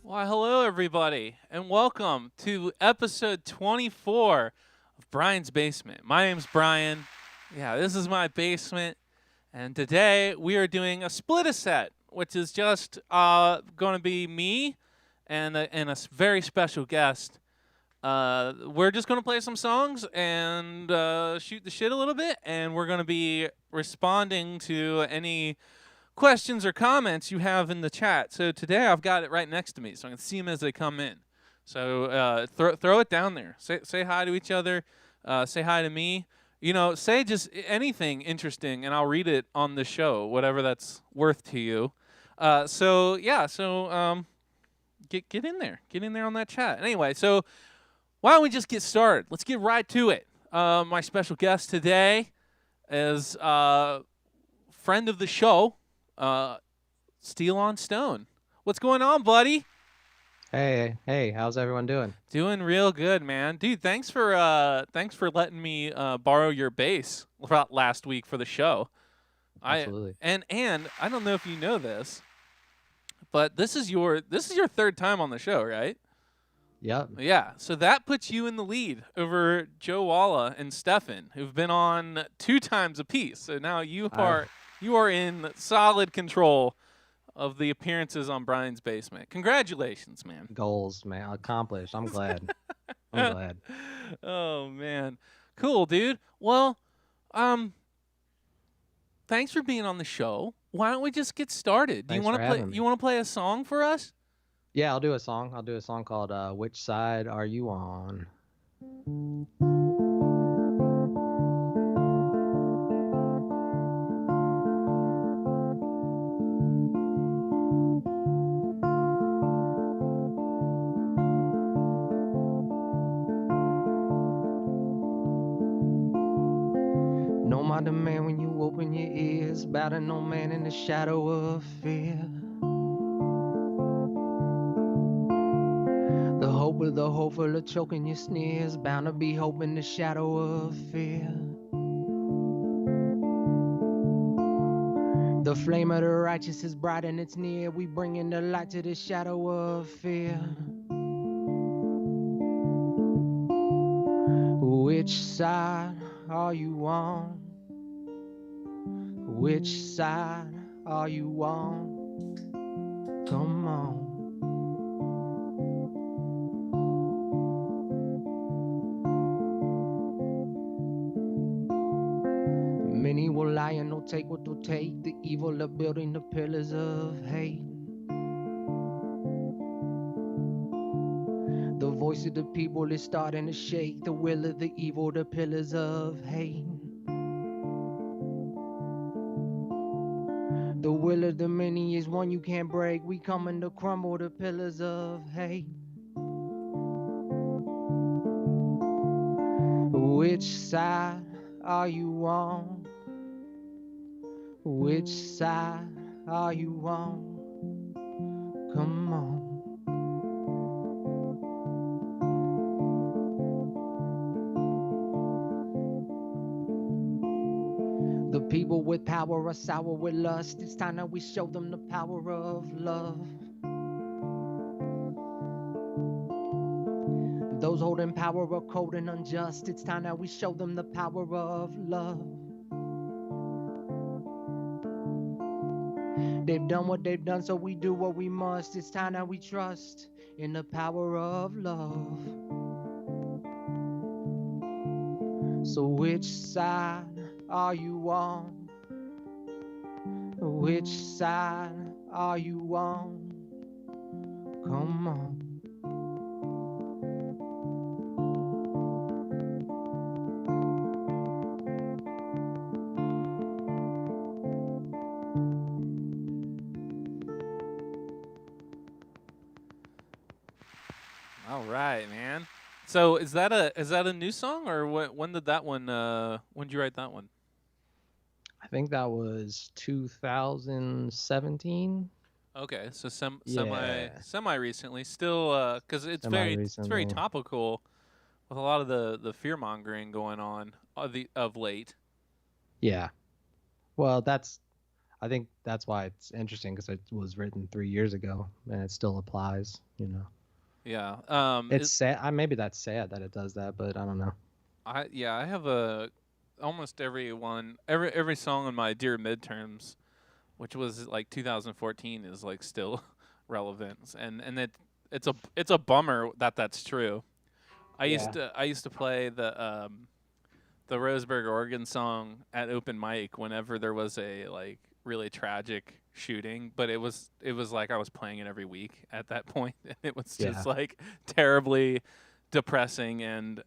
Why, hello, everybody, and welcome to episode 24 of Brian's Basement. My name's Brian. Yeah, this is my basement, and today we are doing a split-a-set, which is just going to be me and a very special guest. We're just going to play some songs and shoot the shit a little bit, and we're going to be responding to any questions or comments you have in the chat. So today I've got it right next to me, so I can see them as they come in. So throw it down there. Say hi to each other. Say hi to me. Say just anything interesting, and I'll read it on the show, whatever that's worth to you. Get in there. Get in there on that chat. Anyway, so why don't we just get started? Let's get right to it. My special guest today is friend of the show, Steel on Stone. What's going on, buddy? Hey, how's everyone doing? Doing real good, man. Dude, thanks for letting me borrow your bass about last week for the show. I Absolutely. and I don't know if you know this, but this is your third time on the show, right? Yep. Yeah, so that puts you in the lead over Joe Walla and Stefan, who've been on two times apiece. So now you I are you are in solid control of the appearances on Brian's Basement. Congratulations, man. goals, man, accomplished. I'm glad. I'm glad. Oh man, cool, dude. Well, um, thanks for being on the show. Why don't we just get started? Do you Thanks want for to play? having You me. want to play a song for us? Yeah, I'll do a song. I'll do a song called "Which Side Are You On?" No matter man when you open your ears, batter no man in the shadow of fear. The hope of the hopeful of choking your sneers, bound to be hope in the shadow of fear. The flame of the righteous is bright and it's near. We bring in the light to the shadow of fear. Which side are you on? Which side are you on? Come on. Many will lie and they'll take what they'll take. The evil of building the pillars of hate. The voice of the people is starting to shake. The will of the evil, the pillars of hate. The will of the many is one you can't break. We coming to crumble the pillars of hate. Which side are you on? Which side are you on? Come on. The people with power are sour with lust. It's time that we show them the power of love. Those holding power are cold and unjust. It's time that we show them the power of love. They've done what they've done, so we do what we must. It's time that we trust in the power of love. So which side are you on? Which side are you on? Come on. All right, man. So is that a new song or when did that one when did you write that one? I think that was 2017. Okay, so Yeah, semi recently, still cuz semi it's very recently. topical with a lot of the fear mongering going on of late. Yeah. Well, that's I think that's why it's interesting because it was written 3 years ago and it still applies. Yeah. It's sad. Maybe that's sad that it does that, but I don't know. I have almost every song on my Dear Midterms, which was like 2014, is like still relevant, and it's a bummer that that's true. I used to play the Roseburg, Oregon song at open mic whenever there was a like really tragic shooting, but it was like I was playing it every week at that point, and it was Yeah. just like terribly depressing and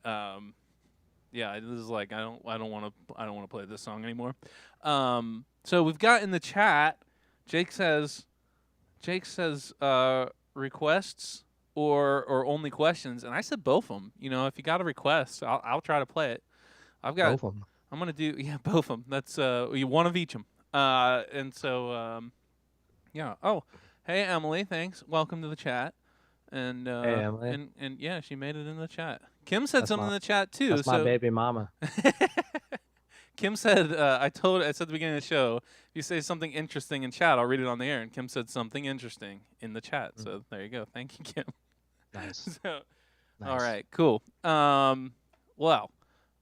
yeah, this is like I don't want to play this song anymore. So we've got in the chat, Jake says requests or only questions, and I said both of them. If you got a request, I'll try to play it. I've got Both of them. I'm gonna do both of them. That's one of each of them. And so yeah. Oh, hey Emily, thanks. Welcome to the chat. And Hey, Emily. and yeah, she made it in the chat. Kim said something in the chat too. That's my baby mama. Kim said, I said at the beginning of the show, if you say something interesting in chat, I'll read it on the air. And Kim said something interesting in the chat. So there you go. Thank you, Kim. Nice. So, Nice. all right, cool. Well,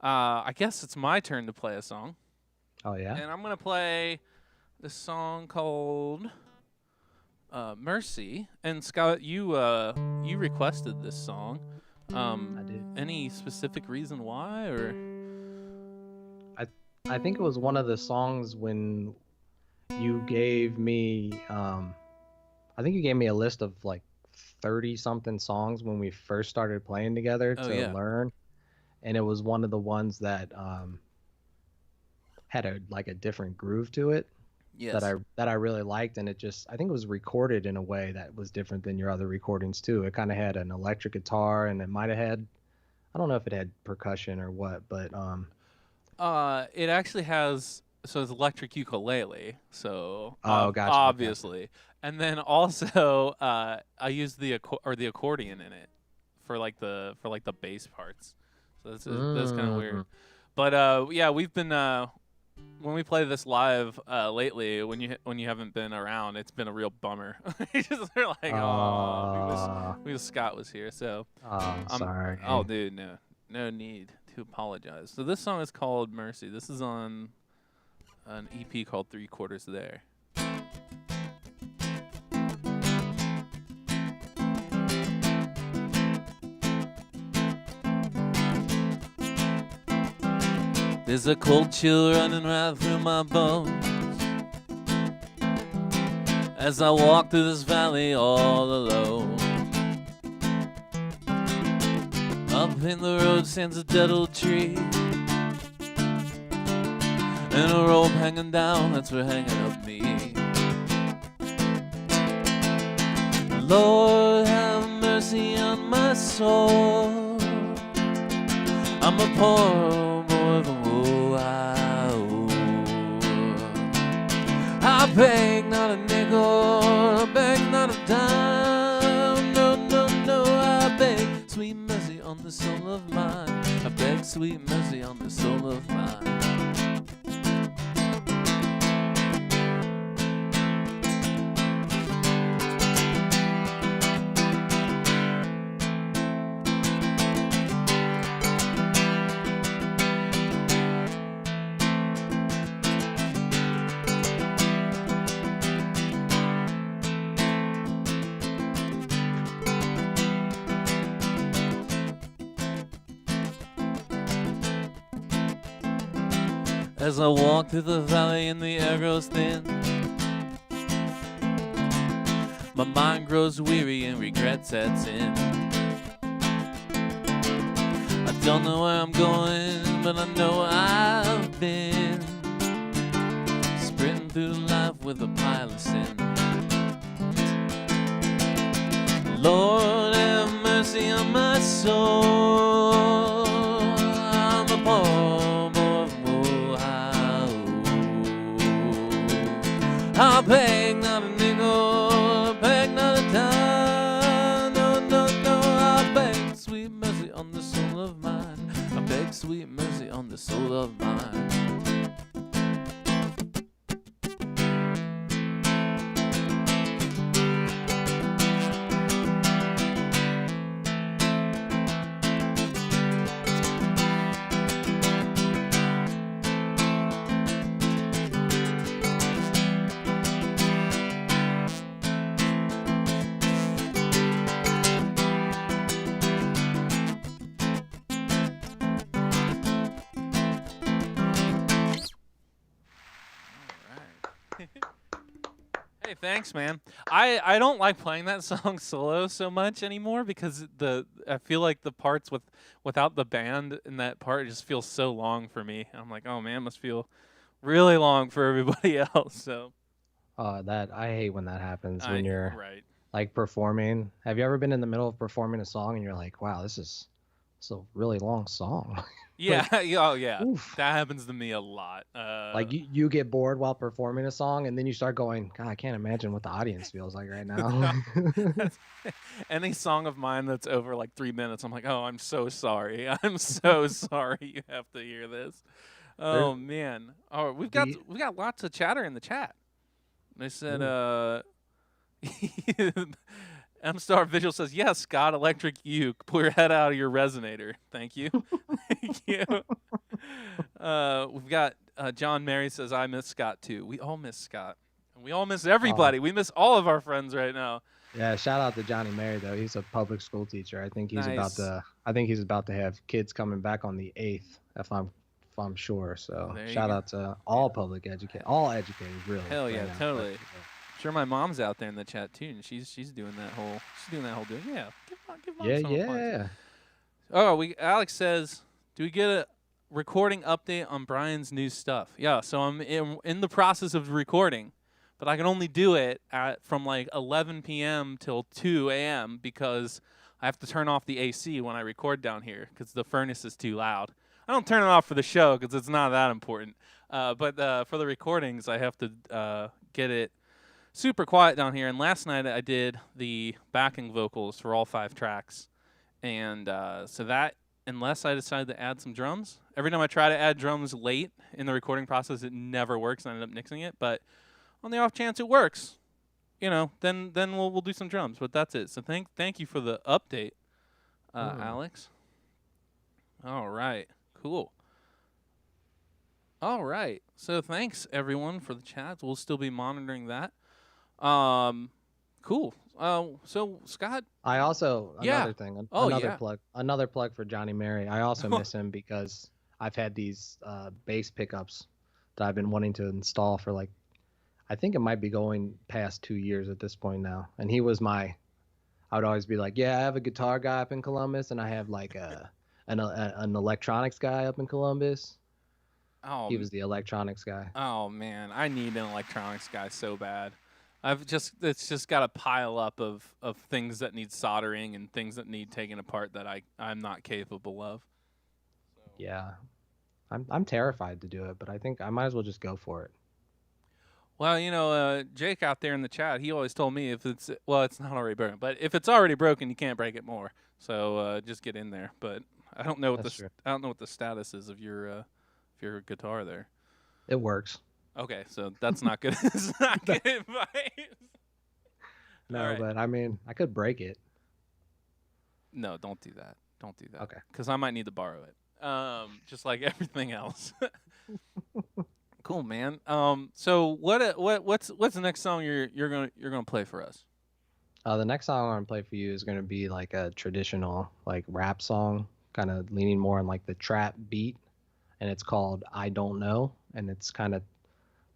I guess it's my turn to play a song. Oh yeah. And I'm going to play this song called Mercy. And Scott, you requested this song. I did. Any specific reason why, or? I think it was one of the songs when you gave me I think you gave me a list of like 30 something songs when we first started playing together to learn, and it was one of the ones that had a different groove to it. Yes. that I really liked, and I think it was recorded in a way that was different than your other recordings too. It kind of had an electric guitar, and it might have had, I don't know if it had percussion or what, but it actually has, so it's electric ukulele. So gotcha. Obviously, and then also I used the accordion in it for like the bass parts. So that's kind of weird. But yeah, we've been when we play this live lately, when you haven't been around, it's been a real bummer. They're like, we wish Scott was here. So sorry. Oh, dude, no need to apologize. So this song is called Mercy. This is on an EP called 3/4 There. There's a cold chill running right through my bones as I walk through this valley all alone. Up in the road stands a dead old tree and a rope hanging down that's for hanging up me. Lord, have mercy on my soul. I'm a poor boy from I beg not a nickel, I beg not a dime. No, I beg sweet mercy on the soul of mine. I beg sweet mercy on the soul of mine. As I walk through the valley and the air grows thin, my mind grows weary and regret sets in. I don't know where I'm going, but I know I've been sprinting through life with a pile of sin. Lord, have mercy on my soul. I'm a poor boy from I beg not a nickel, I beg not a dime. No, I beg sweet mercy on the soul of mine. I beg sweet mercy on the soul of mine. Hey, thanks, man. I don't like playing that song solo so much anymore because I feel like the parts without the band in that part just feels so long for me. I'm like, oh man, it must feel really long for everybody else. So That I hate when that happens when you're right. like performing. Have you ever been in the middle of performing a song and you're like, wow, this is a really long song? Yeah, oh yeah, Oof. that happens to me a lot. Like you get bored while performing a song and then you start going, God, I can't imagine what the audience feels like right now. Any song of mine that's over like 3 minutes, I'm like, oh, I'm so sorry. I'm so sorry you have to hear this. Oh man. Oh, we've got lots of chatter in the chat. They said, M Star Visual says, yes, Scott, Electric Uke. Pull your head out of your resonator. Thank you. Thank you. We've got John Mary says, I miss Scott too. We all miss Scott. And we all miss everybody. We miss all of our friends right now. Yeah, shout out to Johnny Mary though. He's a public school teacher. I think he's about to have kids coming back on the 8th, if I'm sure. So shout out to all public educators, all educators really. Hell yeah, totally. Sure, my mom's out there in the chat too, and she's doing that whole doing. Yeah, give mom some applause. Oh, Alex says, do we get a recording update on Brian's new stuff? Yeah, so I'm in the process of recording, but I can only do it from like 11 p.m. till 2 a.m. because I have to turn off the AC when I record down here because the furnace is too loud. I don't turn it off for the show because it's not that important, but for the recordings, I have to get it super quiet down here. And last night I did the backing vocals for all 5 tracks. And so that, unless I decide to add some drums, every time I try to add drums late in the recording process, it never works and I end up nixing it. But on the off chance it works, then we'll do some drums. But that's it. So thank you for the update, Alex. All right. Cool. All right. So thanks everyone for the chats. We'll still be monitoring that. Cool. So Scott, I also another thing, another plug for Johnny Mary. I also miss him because I've had these bass pickups that I've been wanting to install for like, I think it might be going past 2 years at this point now. And he was I would always be like, yeah, I have a guitar guy up in Columbus, and I have like an electronics guy up in Columbus. Oh, he was the electronics guy. Oh man, I need an electronics guy so bad. It's just got a pile up of things that need soldering and things that need taken apart that I'm not capable of. So. Yeah, I'm terrified to do it, but I think I might as well just go for it. Well, Jake out there in the chat, he always told me it's not already broken, but if it's already broken, you can't break it more. So just get in there. But I don't know what the status is of your guitar there. It works. Okay, so that's not good. It's not good advice. No, right. But I mean, I could break it. No, don't do that. Don't do that. Okay. Because I might need to borrow it. Just like everything else. Cool, man. So what's the next song you're gonna play for us? The next song I'm gonna play for you is gonna be like a traditional like rap song, kind of leaning more on like the trap beat, and it's called I Don't Know, and it's kind of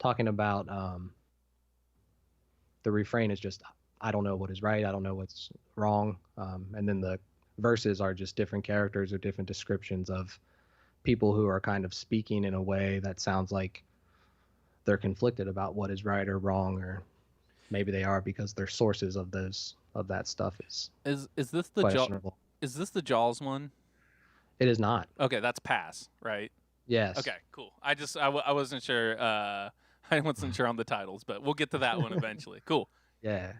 talking about the refrain is just I don't know what is right, I don't know what's wrong, and then the verses are just different characters or different descriptions of people who are kind of speaking in a way that sounds like they're conflicted about what is right or wrong, or maybe they are because their sources of that stuff is this the questionable. Is this the Jaws one? It is not. Okay, that's Pass, right? Yes. Okay, cool. I wasn't sure. I wasn't sure on the titles, but we'll get to that one eventually. Cool. Yeah.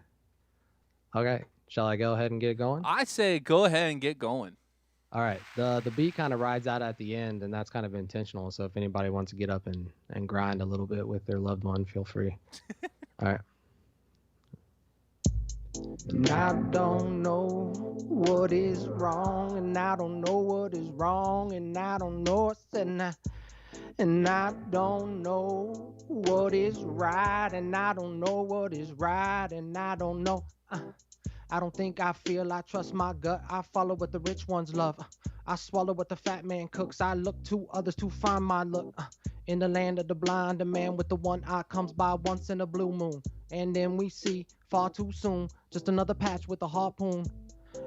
Okay. Shall I go ahead and get going? I say go ahead and get going. All right. The beat kind of rides out at the end, and that's kind of intentional. So if anybody wants to get up and grind a little bit with their loved one, feel free. All right. And I don't know what is wrong, and I don't know what is wrong, and I don't know what's and I don't know what is right, and I don't know what is right, and I don't know. I don't think I feel, I trust my gut, I follow what the rich ones love. I swallow what the fat man cooks, I look to others to find my look. In the land of the blind, a man with the one eye comes by once in a blue moon. and then we see far too soon just another patch with a harpoon.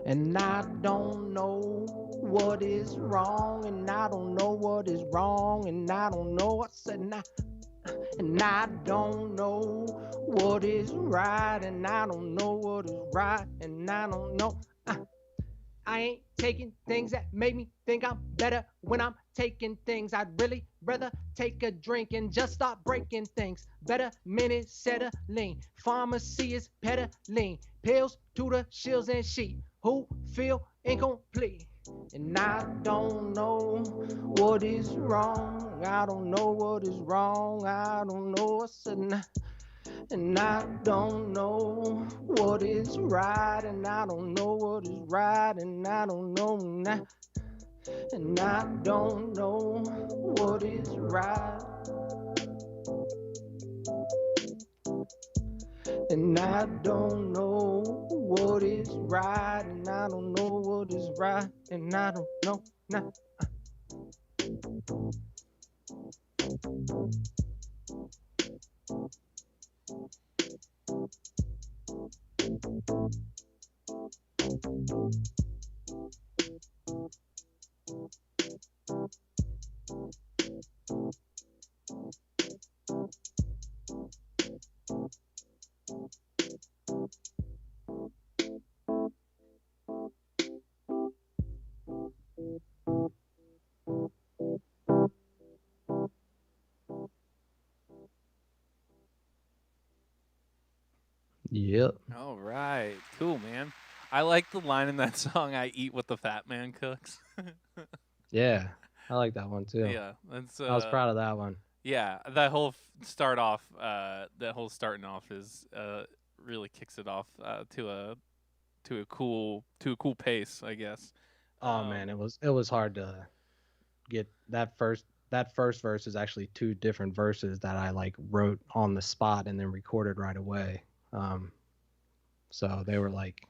And I don't know what is wrong, and I don't know what is wrong, and I don't know. I said, nah. And I don't know what is right, and I don't know what is right, and I don't know. I ain't taking things that make me think I'm better when I'm taking things. I'd really rather take a drink and just start breaking things. Better minute settling. Pharmacy is peddling. Pills to the shills and sheep who feel incomplete. And I don't know what is wrong. I don't know what is wrong. I don't know what's in. And I don't know what is right, and I don't know what is right, and I don't know now. And I don't know what is right. And I don't know what is right, and I don't know what is right, and I don't know now. Yep. All right. Cool, man. I like the line in that song, I eat what the fat man cooks. Yeah, I like that one too. Yeah, that's I was proud of that one. yeah, that whole start off that whole starting off is really kicks it off to a cool pace, I guess. Oh man, it was hard to get that first verse is actually two different verses that I like wrote on the spot and then recorded right away. So they were like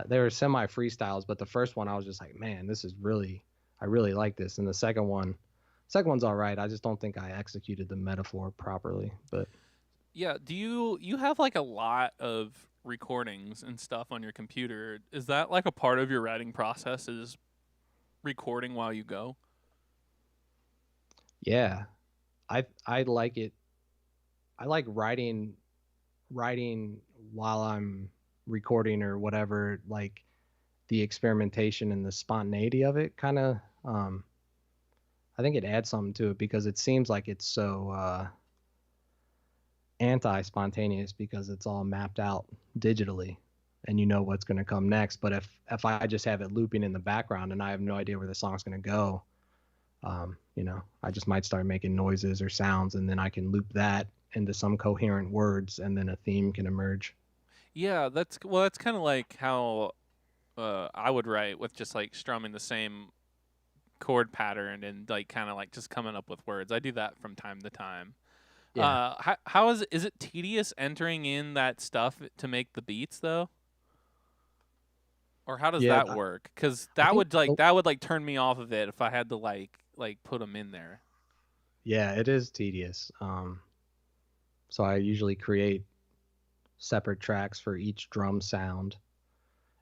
they were semi freestyles, but the first one I was just like, man, this is really I really like this. And the second one's all right. I just don't think I executed the metaphor properly. But yeah, do you have like a lot of recordings and stuff on your computer? Is that like a part of your writing process, is recording while you go? yeah, I like it. I like writing while I'm recording or whatever, like the experimentation and the spontaneity of it kind of I think it adds something to it because it seems like it's so anti-spontaneous because it's all mapped out digitally and you know what's going to come next. But if I just have it looping in the background and I have no idea where the song's going to go, you know, I just might start making noises or sounds and then I can loop that into some coherent words and then a theme can emerge. Yeah, that's kind of like how I would write, with just like strumming the same chord pattern and like kind of like just coming up with words. I do that from time to time. Yeah. How is it tedious entering in that stuff to make the beats though? Or how does Yeah, that work? Cuz I think that would like turn me off of it if I had to like put them in there. yeah, it is tedious. So I usually create separate tracks for each drum sound.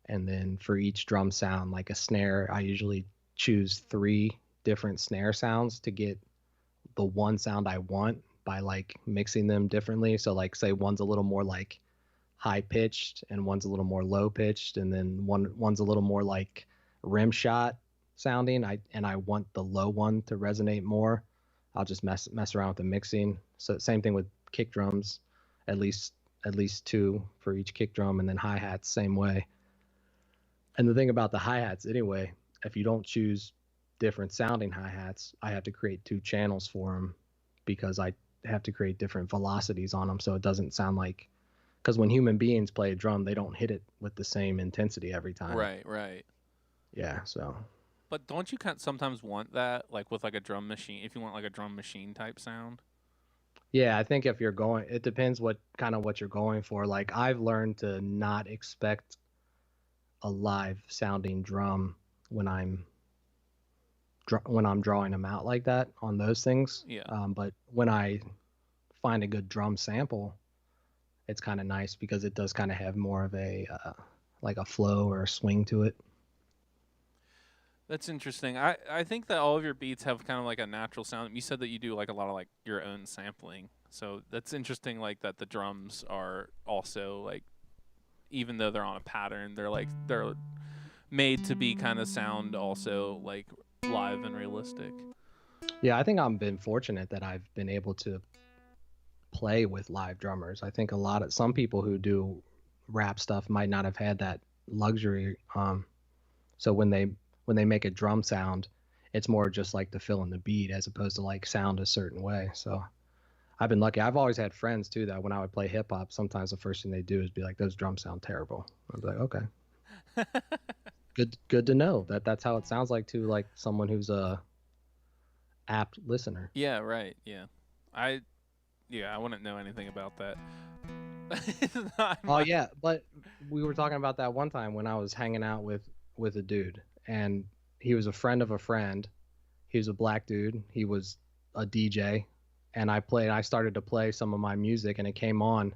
And then for each drum sound, like a snare, I usually choose three different snare sounds to get the one sound I want by like mixing them differently. So like say one's a little more like high pitched and one's a little more low pitched and then one's a little more like rim shot sounding. I want the low one to resonate more. I'll just mess around with the mixing. So same thing with kick drums, at least two for each kick drum, and then hi-hats same way. And the thing about the hi-hats anyway, if you don't choose different sounding hi-hats, I have to create two channels for them because I have to create different velocities on them so it doesn't sound like, because when human beings play a drum, they don't hit it with the same intensity every time. Right, right. Yeah, so But don't you kind sometimes want that, like with like a drum machine, if you want like a drum machine type sound? yeah, I think if you're going, it depends what you're going for. Like I've learned to not expect a live sounding drum when I'm drawing them out like that on those things. Yeah. But when I find a good drum sample, it's kind of nice because it does kind of have more of a like a flow or a swing to it. That's interesting. I think that all of your beats have kind of like a natural sound. You said that you do like a lot of like your own sampling. So that's interesting, like that the drums are also like, even though they're on a pattern, they're made to be kind of sound also like live and realistic. Yeah, I think I've been fortunate that I've been able to play with live drummers. I think some people who do rap stuff might not have had that luxury. So when they make a drum sound, it's more just like to fill in the beat as opposed to like sound a certain way. So I've been lucky. I've always had friends too that when I would play hip hop, sometimes the first thing they do is be like, "Those drums sound terrible." I'd be like, "Okay, good to know that that's how it sounds like to like someone who's a apt listener." Yeah, right. Yeah. I wouldn't know anything about that. Oh yeah, but we were talking about that one time when I was hanging out with a dude, and he was a friend of a friend. He was a black dude. He was a DJ, and I started to play some of my music, and it came on.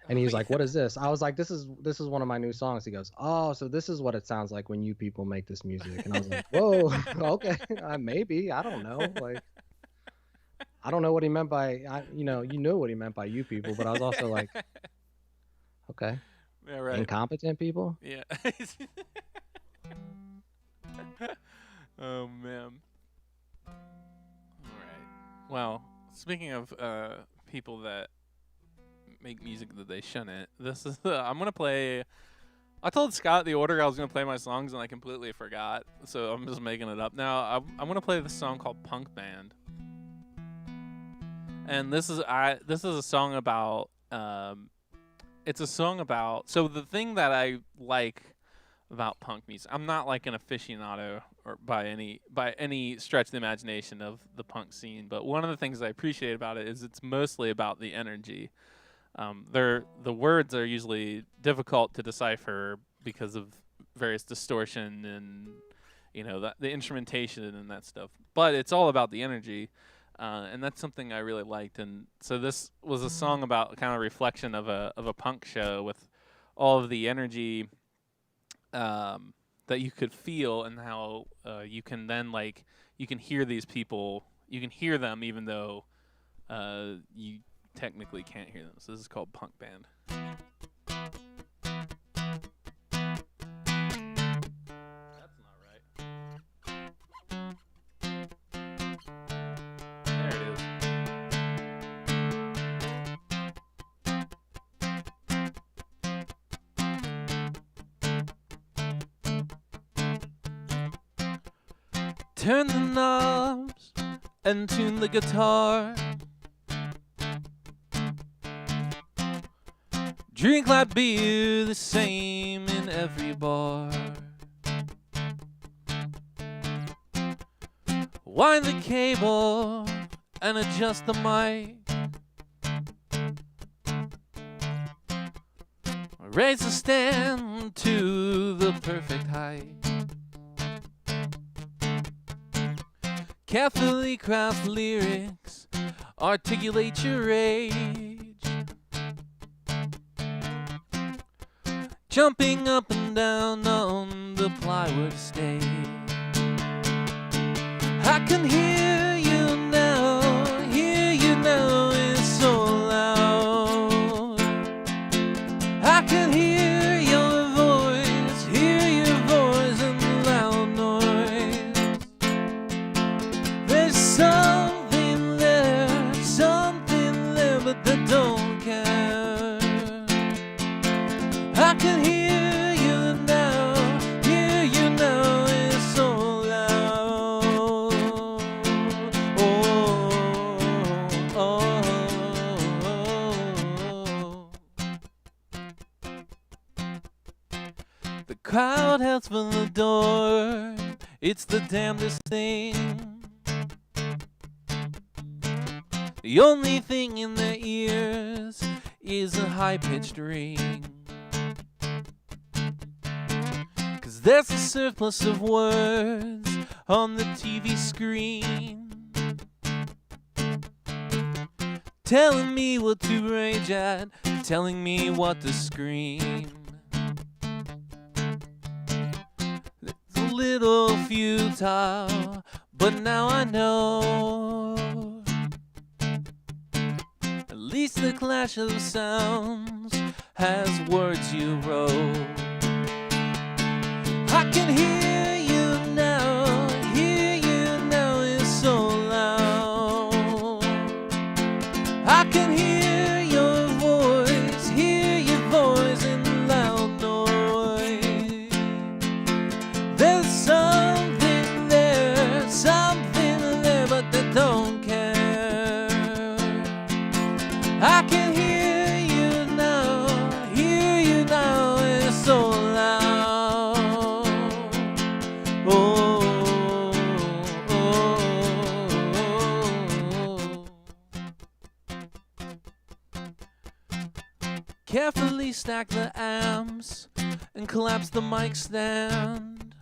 And he was like, "What is this?" I was like, "This is one of my new songs." He goes, "Oh, so this is what it sounds like when you people make this music." And I was like, "Whoa, okay, maybe, I don't know." Like, I don't know what he meant by, you knew what he meant by you people, but I was also like, okay, Yeah, right. incompetent people. Yeah. Oh man. All right. Well, speaking of people that make music that they shouldn't, this is I'm gonna play. I told Scott the order I was gonna play my songs, and I completely forgot. So I'm just making it up now. I'm gonna play this song called "Punk Band," and this is a song about. It's a song about. So the thing that I like about punk music, I'm not like an aficionado or by any stretch of the imagination of the punk scene, but one of the things I appreciate about it is it's mostly about the energy. The words are usually difficult to decipher because of various distortion and the instrumentation and that stuff. But it's all about the energy, and that's something I really liked. And so this was a song about kind of reflection of a punk show with all of the energy that you could feel, and how you can then you can hear these people, you can hear them even though you technically can't hear them. So this is called Punk Band. That's not right. There it is. Turn the knobs and tune the guitar. Drink like beer, the same in every bar. Wind the cable and adjust the mic. Raise the stand to the perfect height. Carefully craft lyrics, articulate your rage. Jumping up and down on the plywood stage. I can hear you now, it's so loud. I can hear your voice in the loud noise. There's something there, but they don't care. I can hear you now, it's so loud. The crowd heads for the door, it's the damnedest thing. The only thing in their ears is a high-pitched ring. 'Cause there's a surplus of words on the TV screen, telling me what to rage at, telling me what to scream. It's a little futile, but now I know. At least the clash of sounds has words you wrote. I can hear you now is so loud. I can hear your voice in loud noise. There's something there, but they don't care. I can hear you now, it's so loud. Oh, oh, oh. Carefully stack the amps and collapse the mic stand.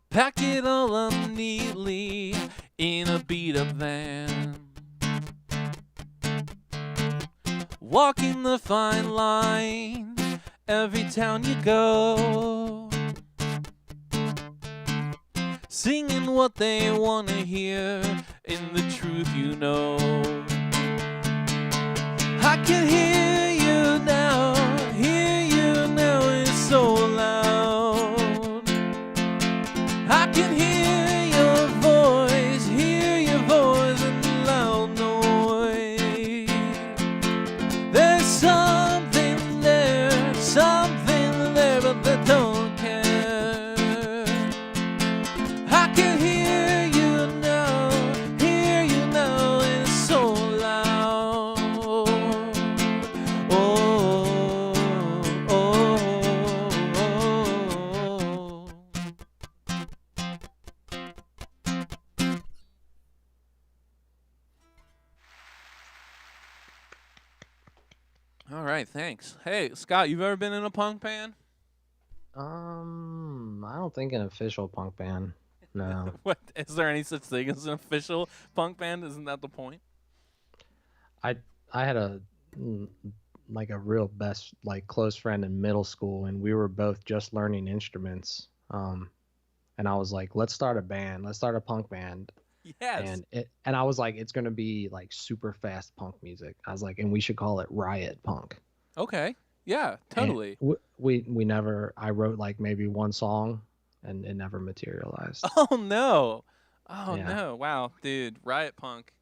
Pack it all up neatly in a beat-up van. Walking the fine line every town you go. Singing what they want to hear in the truth you know. I can hear you now, it's so loud. I can hear your voice in loud noise. There's something there, but they don't care. I can hear you now, it's so loud. Oh, oh, oh. All right, thanks. Hey, Scott, you've ever been in a punk band? I don't think an official punk band. No. What is there any such thing as an official punk band? Isn't that the point? I had a real best close friend in middle school, and we were both just learning instruments. And I was like, let's start a band. Let's start a punk band. Yes. And I was like, it's gonna be super fast punk music. I was like, and we should call it Riot Punk. Okay. Yeah, totally. And we never. I wrote maybe one song, and it never materialized. Oh no. Oh Yeah. no. Wow, dude, Riot Punk.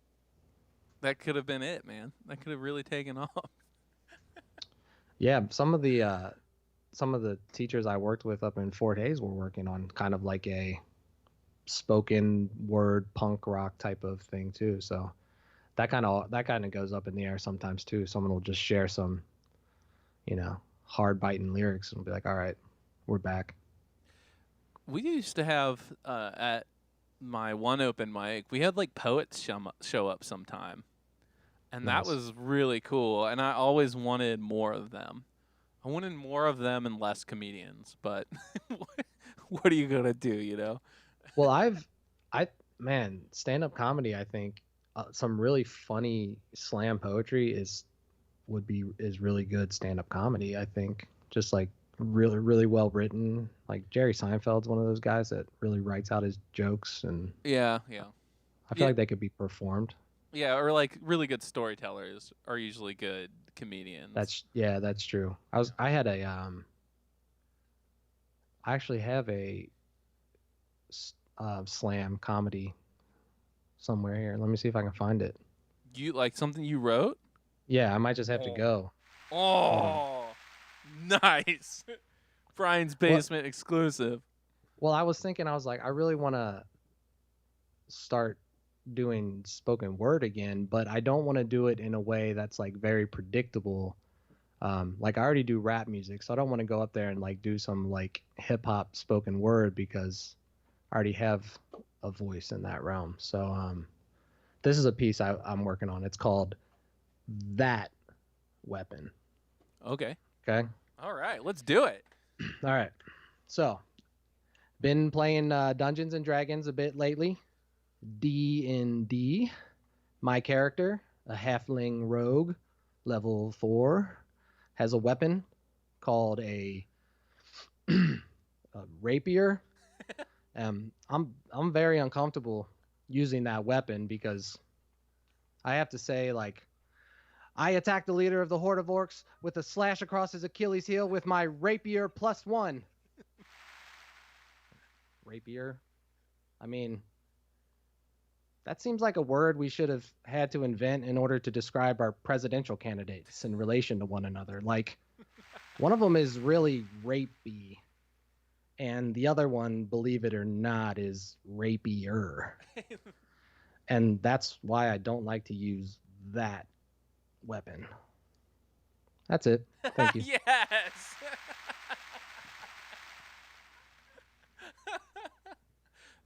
That could have been it, man. That could have really taken off. Yeah, some of the teachers I worked with up in Fort Hays were working on kind of like a spoken word punk rock type of thing too. So that kind of goes up in the air sometimes too. Someone will just share some, hard biting lyrics and be like, "All right, we're back." We used to have at my one open mic, we had poets show up sometime. And that Nice. was really cool. And I always wanted more of them. I wanted more of them and less comedians. But what are you going to do, Well, stand-up comedy, I think some really funny slam poetry is really good stand-up comedy, I think. Just really, really well written. Jerry Seinfeld's one of those guys that really writes out his jokes, and Yeah. I feel like they could be performed. Yeah, or really good storytellers are usually good comedians. That's true. I actually have a slam comedy somewhere here. Let me see if I can find it. You something you wrote? Yeah, I might just have to go. Oh, nice. Brian's Basement exclusive. Well, I was thinking, I was like, I really want to start doing spoken word again, but I don't want to do it in a way that's very predictable. I already do rap music, so I don't want to go up there and do some hip hop spoken word, because I already have a voice in that realm. So this is a piece I'm working on. It's called That Weapon. Okay. All right, let's do it. All right. So, been playing Dungeons and Dragons a bit lately. D&D. My character, a halfling rogue, level 4, has a weapon called a rapier. I'm very uncomfortable using that weapon because I have to say, like, I attacked the leader of the horde of orcs with a slash across his Achilles heel with my rapier +1. Rapier? I mean, that seems like a word we should have had to invent in order to describe our presidential candidates in relation to one another. Like, one of them is really rapey, and the other one, believe it or not, is rapier. And that's why I don't like to use that weapon. That's it. Thank you. Yes.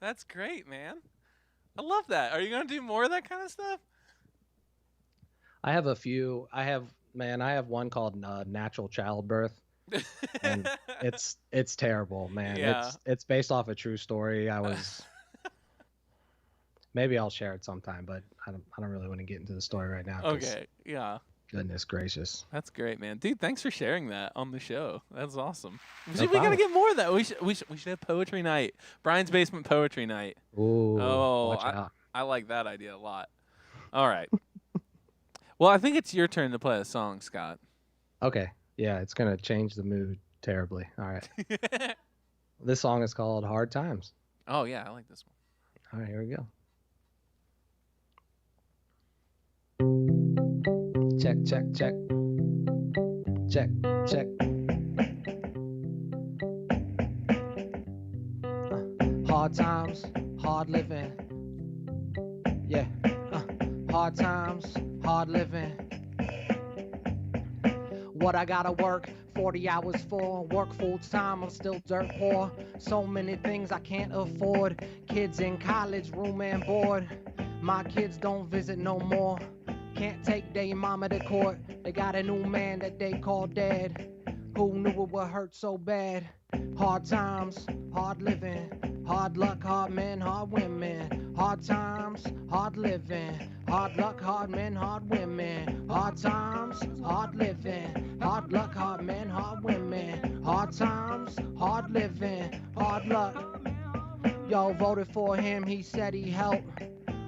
That's great, man. I love that. Are you gonna do more of that kind of stuff? I have a few. I have one called Natural Childbirth, and it's terrible, man. Yeah. It's based off a true story. I was maybe I'll share it sometime, but I don't really want to get into the story right now. Okay. Yeah. Goodness gracious. That's great, man. Dude, thanks for sharing that on the show. That's awesome. No We gotta problem. get more of that. We should have poetry night. Brian's Basement Poetry Night. Ooh, Oh, watch out. I like that idea a lot. All right. Well, I think it's your turn to play a song, Scott. Okay. Yeah, it's gonna change the mood terribly. All right. This song is called Hard Times. Oh yeah, I like this one. All right, here we go. Check, check, check. Check, check. Hard times, hard living. Yeah. Hard times, hard living. What I gotta work 40 hours for, work full time, I'm still dirt poor. So many things I can't afford. Kids in college, room and board. My kids don't visit no more. Can't take their mama to court. They got a new man that they call dad. Who knew it would hurt so bad? Hard times, hard living. Hard luck, hard men, hard women. Hard times, hard living. Hard luck, hard men, hard women. Hard times, hard living. Hard luck, hard men, hard women. Hard times, hard living. Hard luck. Yo, voted for him, he said he helped.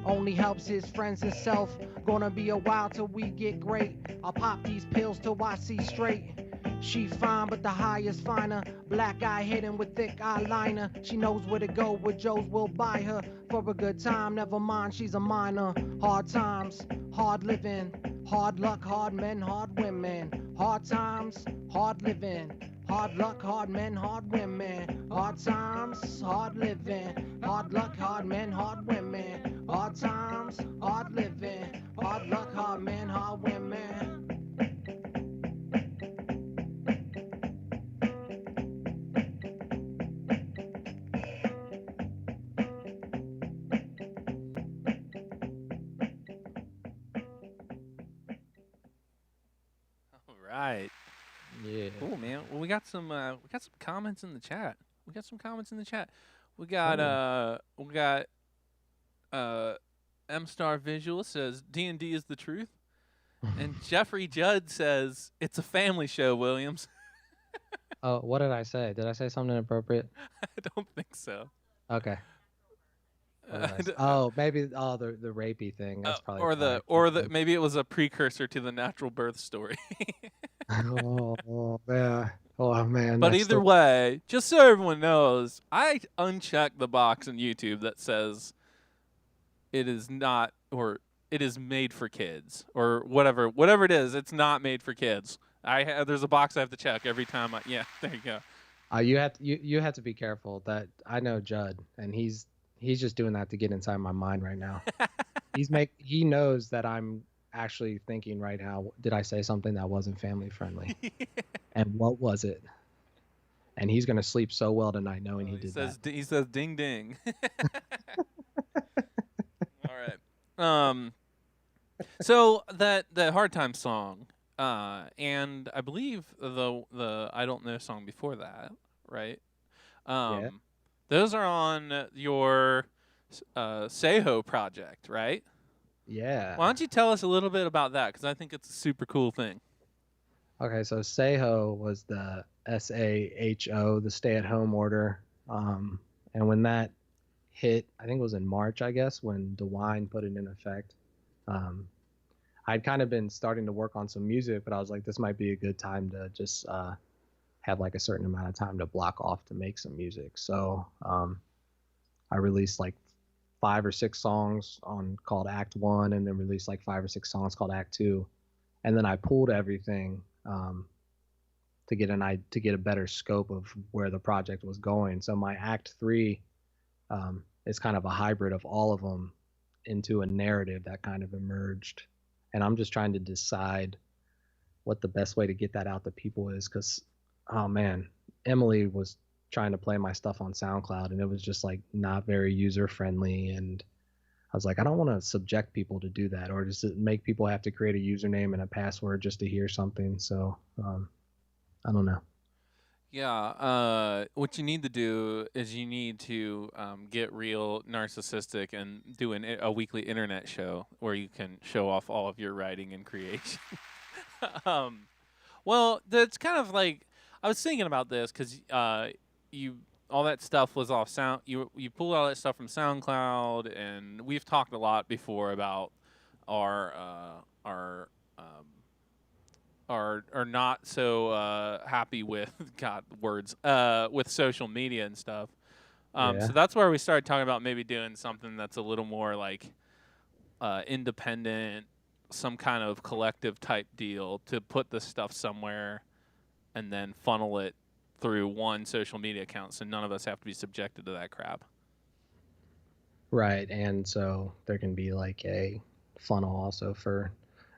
Only helps his friends and self. Gonna be a while till we get great. I'll pop these pills till I see straight. She fine, but the high is finer. Black eye hidden with thick eyeliner. She knows where to go, where Joe's will buy her. For a good time, never mind, she's a minor. Hard times, hard living. Hard luck, hard men, hard women. Hard times, hard living. Hard luck, hard men, hard women. Hard times, hard living. Hard luck, hard men, hard women. Hard times, hard living. Hard luck, hard men, hard women. All right. Yeah. Cool, man. Well, we got some comments in the chat. We got M Star Visual says D&D is the truth, and Jeffrey Judd says it's a family show. Williams. Oh, what did I say? Did I say something inappropriate? I don't think so. Okay. What did I say? D- Oh, maybe the rapey thing. That's probably or the maybe it was a precursor to the natural birth story. oh yeah. Oh man. But that's either way, just so everyone knows, I unchecked the box on YouTube that says it is not, or it is made for kids, or whatever it is. It's not made for kids. There's a box I have to check every time. Yeah, there you go. You have to be careful. That I know Judd, and he's just doing that to get inside my mind right now. He knows that I'm actually thinking right now, did I say something that wasn't family friendly? And what was it? And he's gonna sleep so well tonight knowing he did that. He says ding ding. All right. So that Hard Time song, and I believe the I Don't Know song before that, right? Yeah. Those are on your Seho project, right? Yeah. Why don't you tell us a little bit about that? Because I think it's a super cool thing. Okay, so SAHO was the SAHO, the stay-at-home order. And when that hit, I think it was in March, I guess, when DeWine put it in effect. I'd kind of been starting to work on some music, but I was like, this might be a good time to just have like a certain amount of time to block off to make some music. So I released like 5 or 6 songs called Act 1, and then released like 5 or 6 songs called Act 2. And then I pulled everything to get a better scope of where the project was going. So my Act 3 is kind of a hybrid of all of them into a narrative that kind of emerged. And I'm just trying to decide what the best way to get that out to people is, because, oh man, Emily was trying to play my stuff on SoundCloud, and it was just like not very user friendly. And I was like, I don't want to subject people to do that, or just make people have to create a username and a password just to hear something. So I don't know. Yeah, what you need to do is you need to get real narcissistic and do a weekly internet show where you can show off all of your writing and creation. Well, that's kind of like, I was thinking about this because all that stuff was off sound. You pulled all that stuff from SoundCloud, and we've talked a lot before about our not so happy with with social media and stuff. So that's where we started talking about maybe doing something that's a little more like independent, some kind of collective type deal to put this stuff somewhere and then funnel it through one social media account, so none of us have to be subjected to that crap. Right, and so there can be like a funnel also for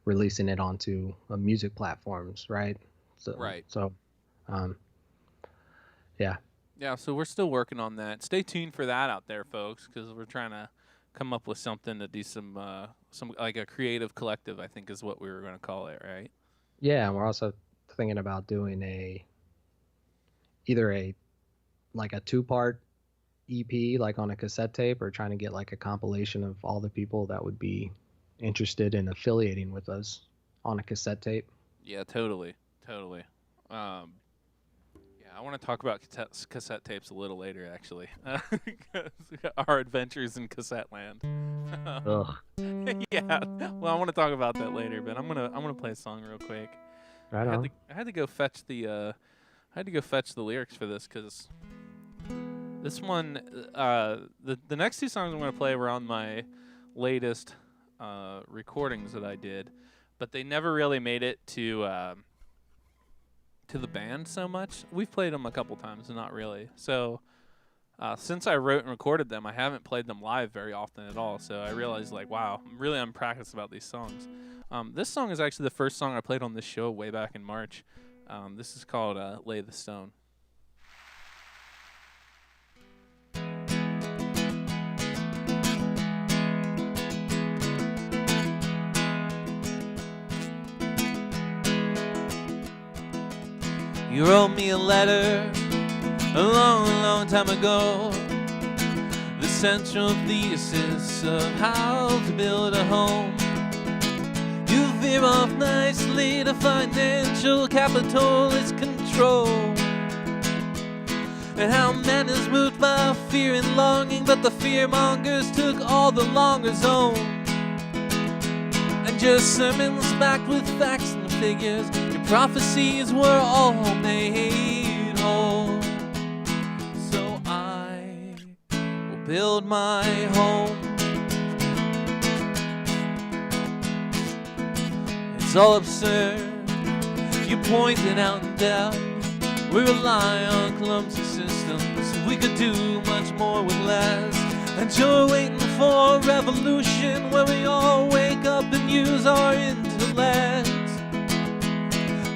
releasing it onto music platforms, right? So, right. So, yeah. Yeah, so we're still working on that. Stay tuned for that out there, folks, because we're trying to come up with something to do some like a creative collective, I think is what we were going to call it, right? Yeah, and we're also thinking about doing either a 2-part EP, like on a cassette tape, or trying to get like a compilation of all the people that would be interested in affiliating with us on a cassette tape. Yeah, totally. I want to talk about cassette tapes a little later, actually. Our adventures in cassette land. Ugh. Yeah. Well, I want to talk about that later, but I'm gonna play a song real quick. Right on. I had to go fetch the lyrics for this, because this one, the next 2 songs I'm gonna play were on my latest recordings that I did, but they never really made it to the band so much. We've played them a couple times, not really. So since I wrote and recorded them, I haven't played them live very often at all. So I realized, like, wow, I'm really unpracticed about these songs. This song is actually the first song I played on this show way back in March. This is called Lay the Stone. You wrote me a letter a long, long time ago. The central thesis of how to build a home. You veer off nicely to financial capitalist control, and how man is moved by fear and longing, but the fearmongers took all the longer zone. And your sermons backed with facts and figures, your prophecies were all made whole. So I will build my home. It's all absurd, you pointed out in doubt. We rely on clumsy systems, we could do much more with less. And you're waiting for a revolution where we all wake up and use our intellect.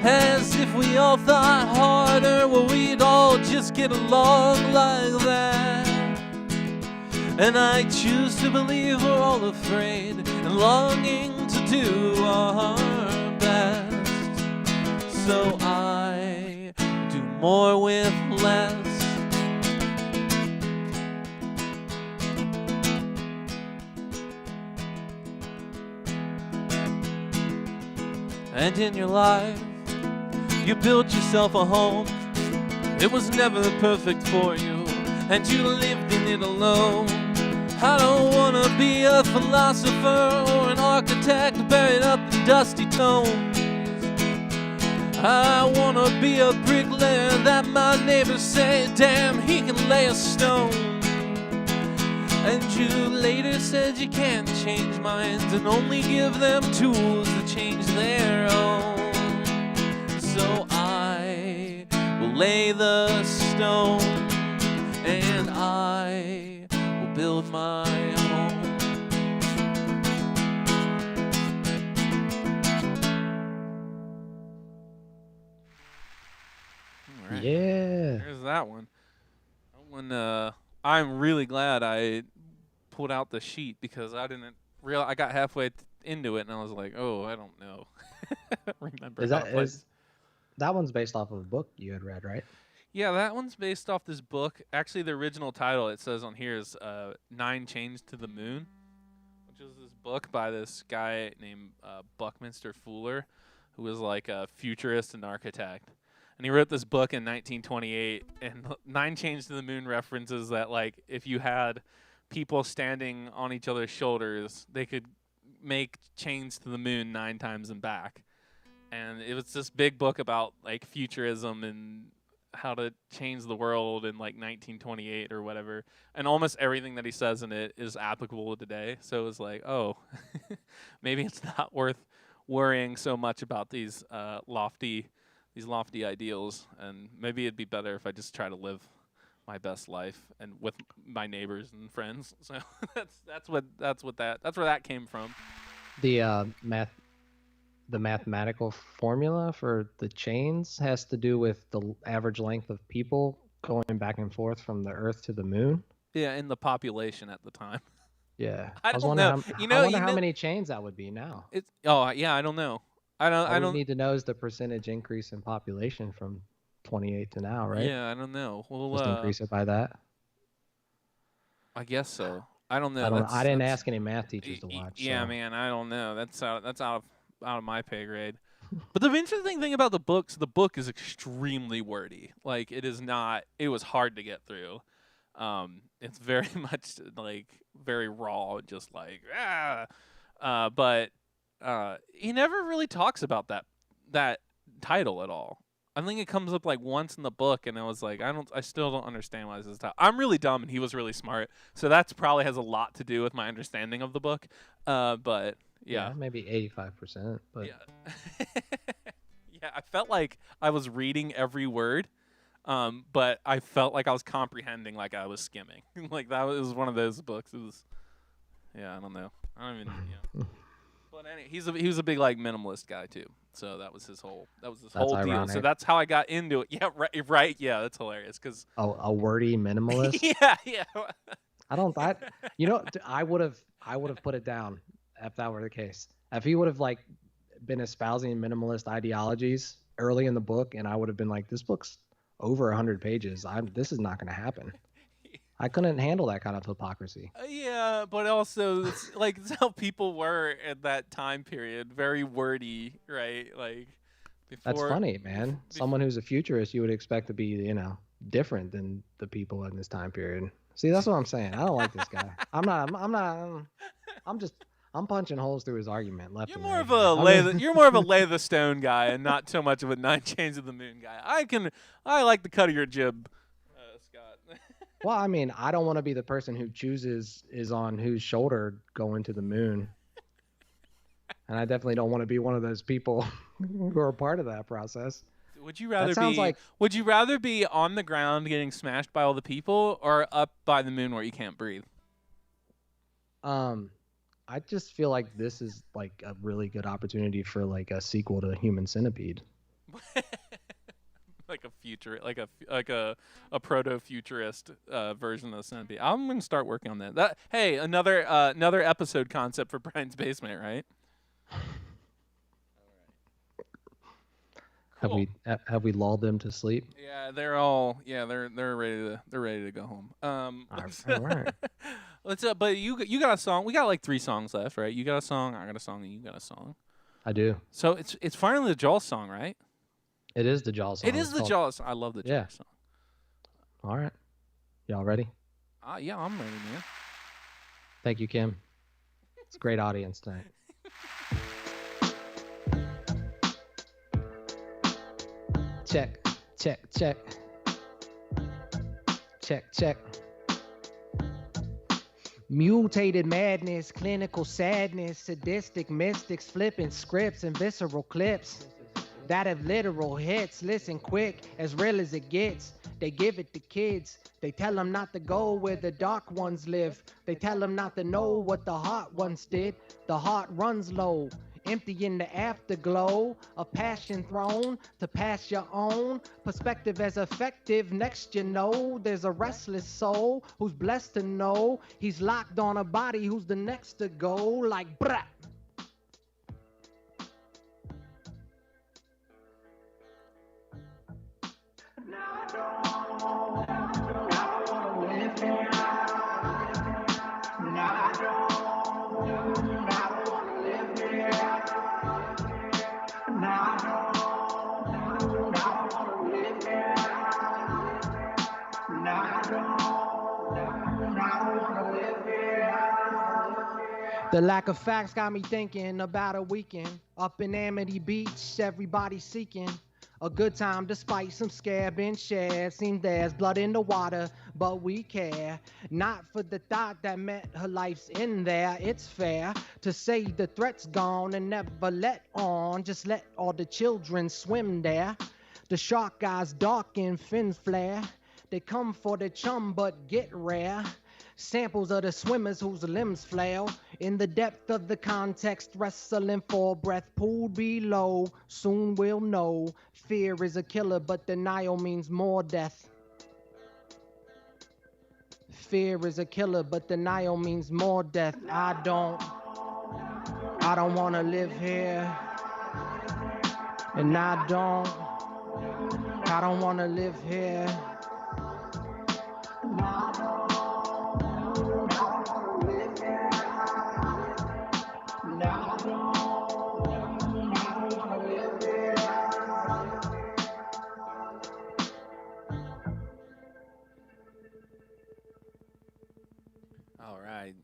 As if we all thought harder, well, we'd all just get along like that. And I choose to believe we're all afraid and longing to do our best. So I do more with less. And in your life, you built yourself a home. It was never perfect for you, and you lived in it alone. I don't wanna be a philosopher or an architect buried up in dusty tomes. I wanna be a bricklayer that my neighbors say, damn, he can lay a stone. And you later said you can't change minds and only give them tools to change their own. So I will lay the stone, and I will build my home. All right. Yeah. There's that one. I'm really glad I pulled out the sheet because I didn't realize. I got halfway into it and I was like, oh, I don't know. Remember That one's based off of a book you had read, right? Yeah, that one's based off this book. Actually, the original title it says on here is 9 Chains to the Moon, which is this book by this guy named Buckminster Fuller, who was like a futurist and architect. And he wrote this book in 1928, and 9 Chains to the Moon references that, like, if you had people standing on each other's shoulders, they could make chains to the moon 9 times and back. And it was this big book about, like, futurism and how to change the world in, like, 1928 or whatever. And almost everything that he says in it is applicable today. So it was like, oh, maybe it's not worth worrying so much about these lofty ideals, and maybe it'd be better if I just try to live my best life and with my neighbors and friends. So that's where that came from. The mathematical formula for the chains has to do with the average length of people going back and forth from the Earth to the moon. Yeah, in the population at the time. Yeah, I was don't wondering know. I wonder how many chains that would be now. I don't know. I don't All we need to know is the percentage increase in population from 28 to now, right? Yeah, I don't know. We'll just increase it by that. I guess so. I don't know. I didn't ask any math teachers to watch. Yeah, so. Man, I don't know. That's out of my pay grade. But the interesting thing about the book is extremely wordy. Like, it is not. It was hard to get through. It's very much like very raw, just like but he never really talks about that title at all. I think it comes up like once in the book, and I was like, I still don't understand why this is title. I'm really dumb, and he was really smart, so that's probably has a lot to do with my understanding of the book. But yeah, maybe 85%. But yeah, yeah, I felt like I was reading every word, but I felt like I was comprehending, like I was skimming. Like that was one of those books. It was, yeah, I don't know. I don't even. Yeah. But anyway, he was a big like minimalist guy too. So that was his whole ironic. deal. So that's how I got into it. Yeah, right. Yeah, that's hilarious because a wordy minimalist. yeah. I would have put it down if that were the case. If he would have like been espousing minimalist ideologies early in the book, and I would have been like, this book's over 100 pages. This is not going to happen. I couldn't handle that kind of hypocrisy. Yeah, but also it's like it's how people were at that time period. Very wordy, right? Like that's funny, man. Someone who's a futurist, you would expect to be, different than the people in this time period. See, that's what I'm saying. I don't like this guy. I'm punching holes through his argument left. You're more of a lay the stone guy, and not so much of a 9 Chains of the Moon guy. I like the cut of your jib, Scott. Well, I mean, I don't want to be the person who chooses is on whose shoulder going to the moon. And I definitely don't want to be one of those people who are part of that process. Would you rather be on the ground getting smashed by all the people or up by the moon where you can't breathe? I just feel like this is like a really good opportunity for like a sequel to Human Centipede. like a proto-futurist version of the Centipede. I'm gonna start working on that. Hey, another episode concept for Brian's Basement, right? Cool. Have we lulled them to sleep? Yeah, they're ready to go home. All right. But you got a song. We got like 3 songs left, right? You got a song, I got a song, and you got a song. I do. So it's finally the Jaws song, right? It is the Jaws song. It is the Jaws. I love the Jaws song. All right. Y'all ready? Yeah, I'm ready, man. Thank you, Kim. It's a great audience tonight. Check, check, check. Check, check. Mutated madness, clinical sadness, sadistic mystics, flipping scripts and visceral clips that have literal hits. Listen quick, as real as it gets. They give it to kids. They tell them not to go where the dark ones live. They tell them not to know what the hot ones did. The heart runs low, empty in the afterglow. A passion thrown to pass your own perspective as effective. Next you know, there's a restless soul who's blessed to know he's locked on a body who's the next to go. Like brah. The lack of facts got me thinking about a weekend up in Amity Beach, everybody seeking a good time despite some scare been shared. Seems there's blood in the water, but we care not for the thought that meant her life's in there. It's fair to say the threat's gone and never let on. Just let all the children swim there. The shark eyes dark and fins flare. They come for the chum but get rare. Samples of the swimmers whose limbs flail in the depth of the context, wrestling for breath, pulled below. Soon we'll know. Fear is a killer, but denial means more death. Fear is a killer, but denial means more death. I don't want to live here, and I don't want to live here. All right.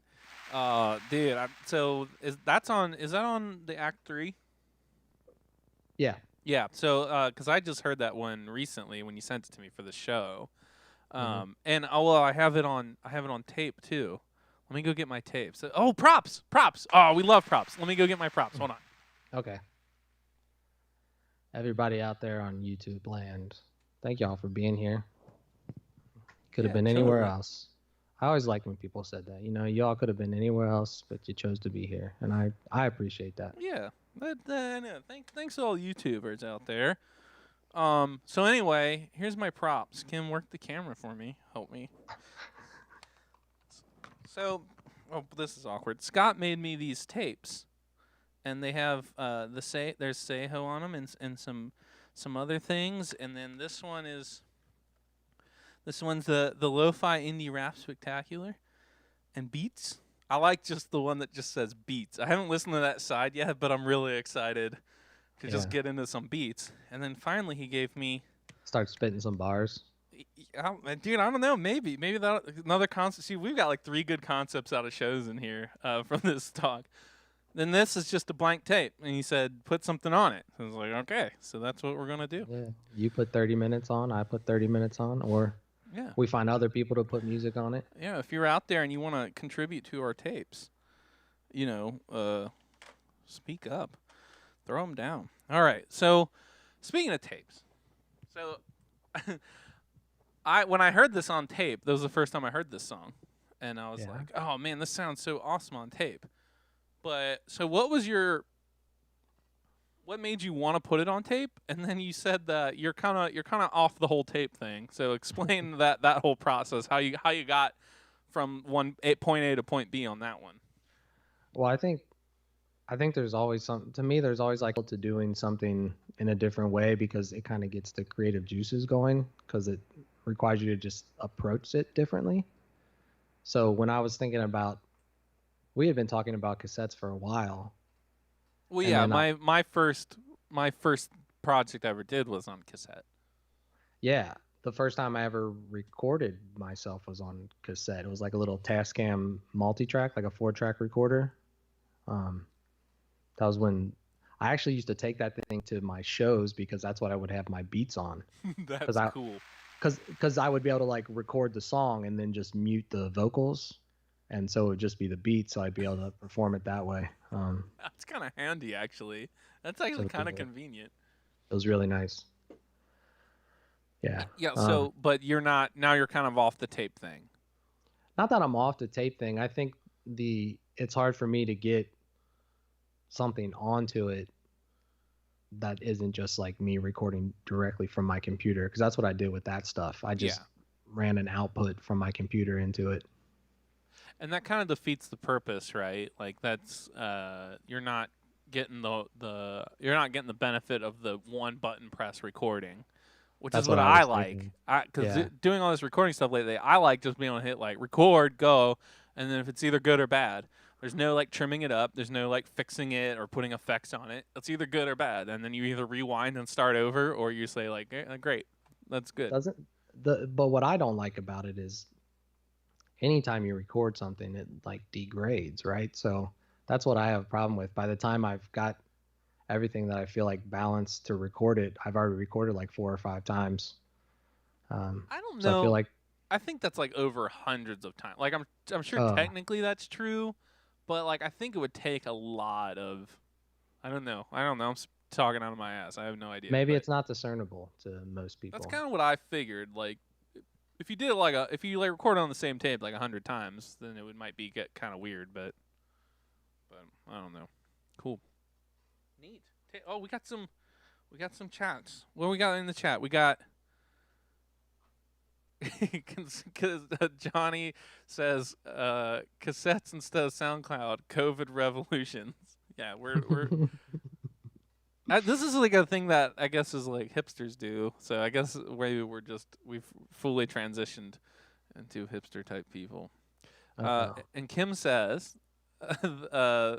Dude, so is that on the Act 3? Yeah. Yeah. So, because I just heard that one recently when you sent it to me for the show, and I have it on tape too. Let me go get my tapes. Oh, props. Oh, we love props. Let me go get my props. Hold on. Okay. Everybody out there on YouTube land, thank y'all for being here. Could have been anywhere else. I always like when people said that. You know, y'all could have been anywhere else, but you chose to be here, and I appreciate that. Yeah. No, thanks to all YouTubers out there. So anyway, here's my props. Kim, work the camera for me. Help me. So, this is awkward. Scott made me these tapes, and they have there's Seho on them and some other things, and then this one's the Lo-Fi Indie Rap Spectacular, and Beats. I like just the one that just says Beats. I haven't listened to that side yet, but I'm really excited to just get into some beats. And then finally, he gave me. Start spitting some bars. Dude, I don't know. Maybe that another concept. See, we've got like 3 good concepts out of shows in here from this talk. Then this is just a blank tape, and he said, "Put something on it." I was like, "Okay, so that's what we're gonna do." Yeah, you put 30 minutes on, I put 30 minutes on, or we find other people to put music on it. Yeah, if you're out there and you want to contribute to our tapes, speak up, throw them down. All right. So, speaking of tapes, when I heard this on tape, that was the first time I heard this song, and I was like, "Oh man, this sounds so awesome on tape." But so, what made you want to put it on tape? And then you said that you're kind of off the whole tape thing. So explain that whole process, how you got from point A to point B on that one. Well, I think there's always there's always like to doing something in a different way, because it kind of gets the creative juices going, because it requires you to just approach it differently. So when I was thinking about, we had been talking about cassettes for a while, Well, And yeah, then my first project I ever did was on cassette. yeah, the first time I ever recorded myself was on cassette. It was like a little Tascam multi-track, like a 4-track recorder. Um, that was when I actually used to take that thing to my shows because that's what I would have my beats on. That's Because I cool. because I would be able to like record the song and then just mute the vocals, and so it would just be the beat, so I'd be able to perform it that way. That's kind of handy, actually. That's So actually it kind of was, convenient. it was really nice. Yeah. Yeah. Um, But you're not now. You're kind of off the tape thing. Not that I'm off the tape thing. I think it's hard for me to get something onto it that isn't just like me recording directly from my computer, because that's what I did with that stuff. I just ran an output from my computer into it. And that kind of defeats the purpose, right? Like that's you're not getting you're not getting the benefit of the one button press recording, which That's is what I I was like. thinking. Because Yeah. doing all this recording stuff lately, I like just being able to hit like record, go, and then if it's either good or bad, there's no like trimming it up, there's no like fixing it or putting effects on it. It's either good or bad, and then you either rewind and start over, or you say like, great, that's good. Doesn't but what I don't like about it is anytime you record something, it like degrades, right? So that's what I have a problem with. By the time I've got everything that I feel like balanced to record it, I've already recorded like 4 or 5 times. I don't So I know. feel like I think that's like over hundreds of times. Like I'm sure Oh. technically that's true, but like I think it would take a lot of. I don't know. I'm talking out of my ass. I have no idea. maybe but it's not discernible to most people. that's kind of what I figured. Like if you did if you like recorded on the same tape like 100 times, then it might get kind of weird. But I don't know. Cool. Neat. Oh, we got some chats. What we got in the chat? We got. Because Johnny says cassettes instead of SoundCloud, COVID revolutions. Yeah, we're this is like a thing that I guess is like hipsters do. So I guess maybe we've fully transitioned into hipster type people. And Kim says the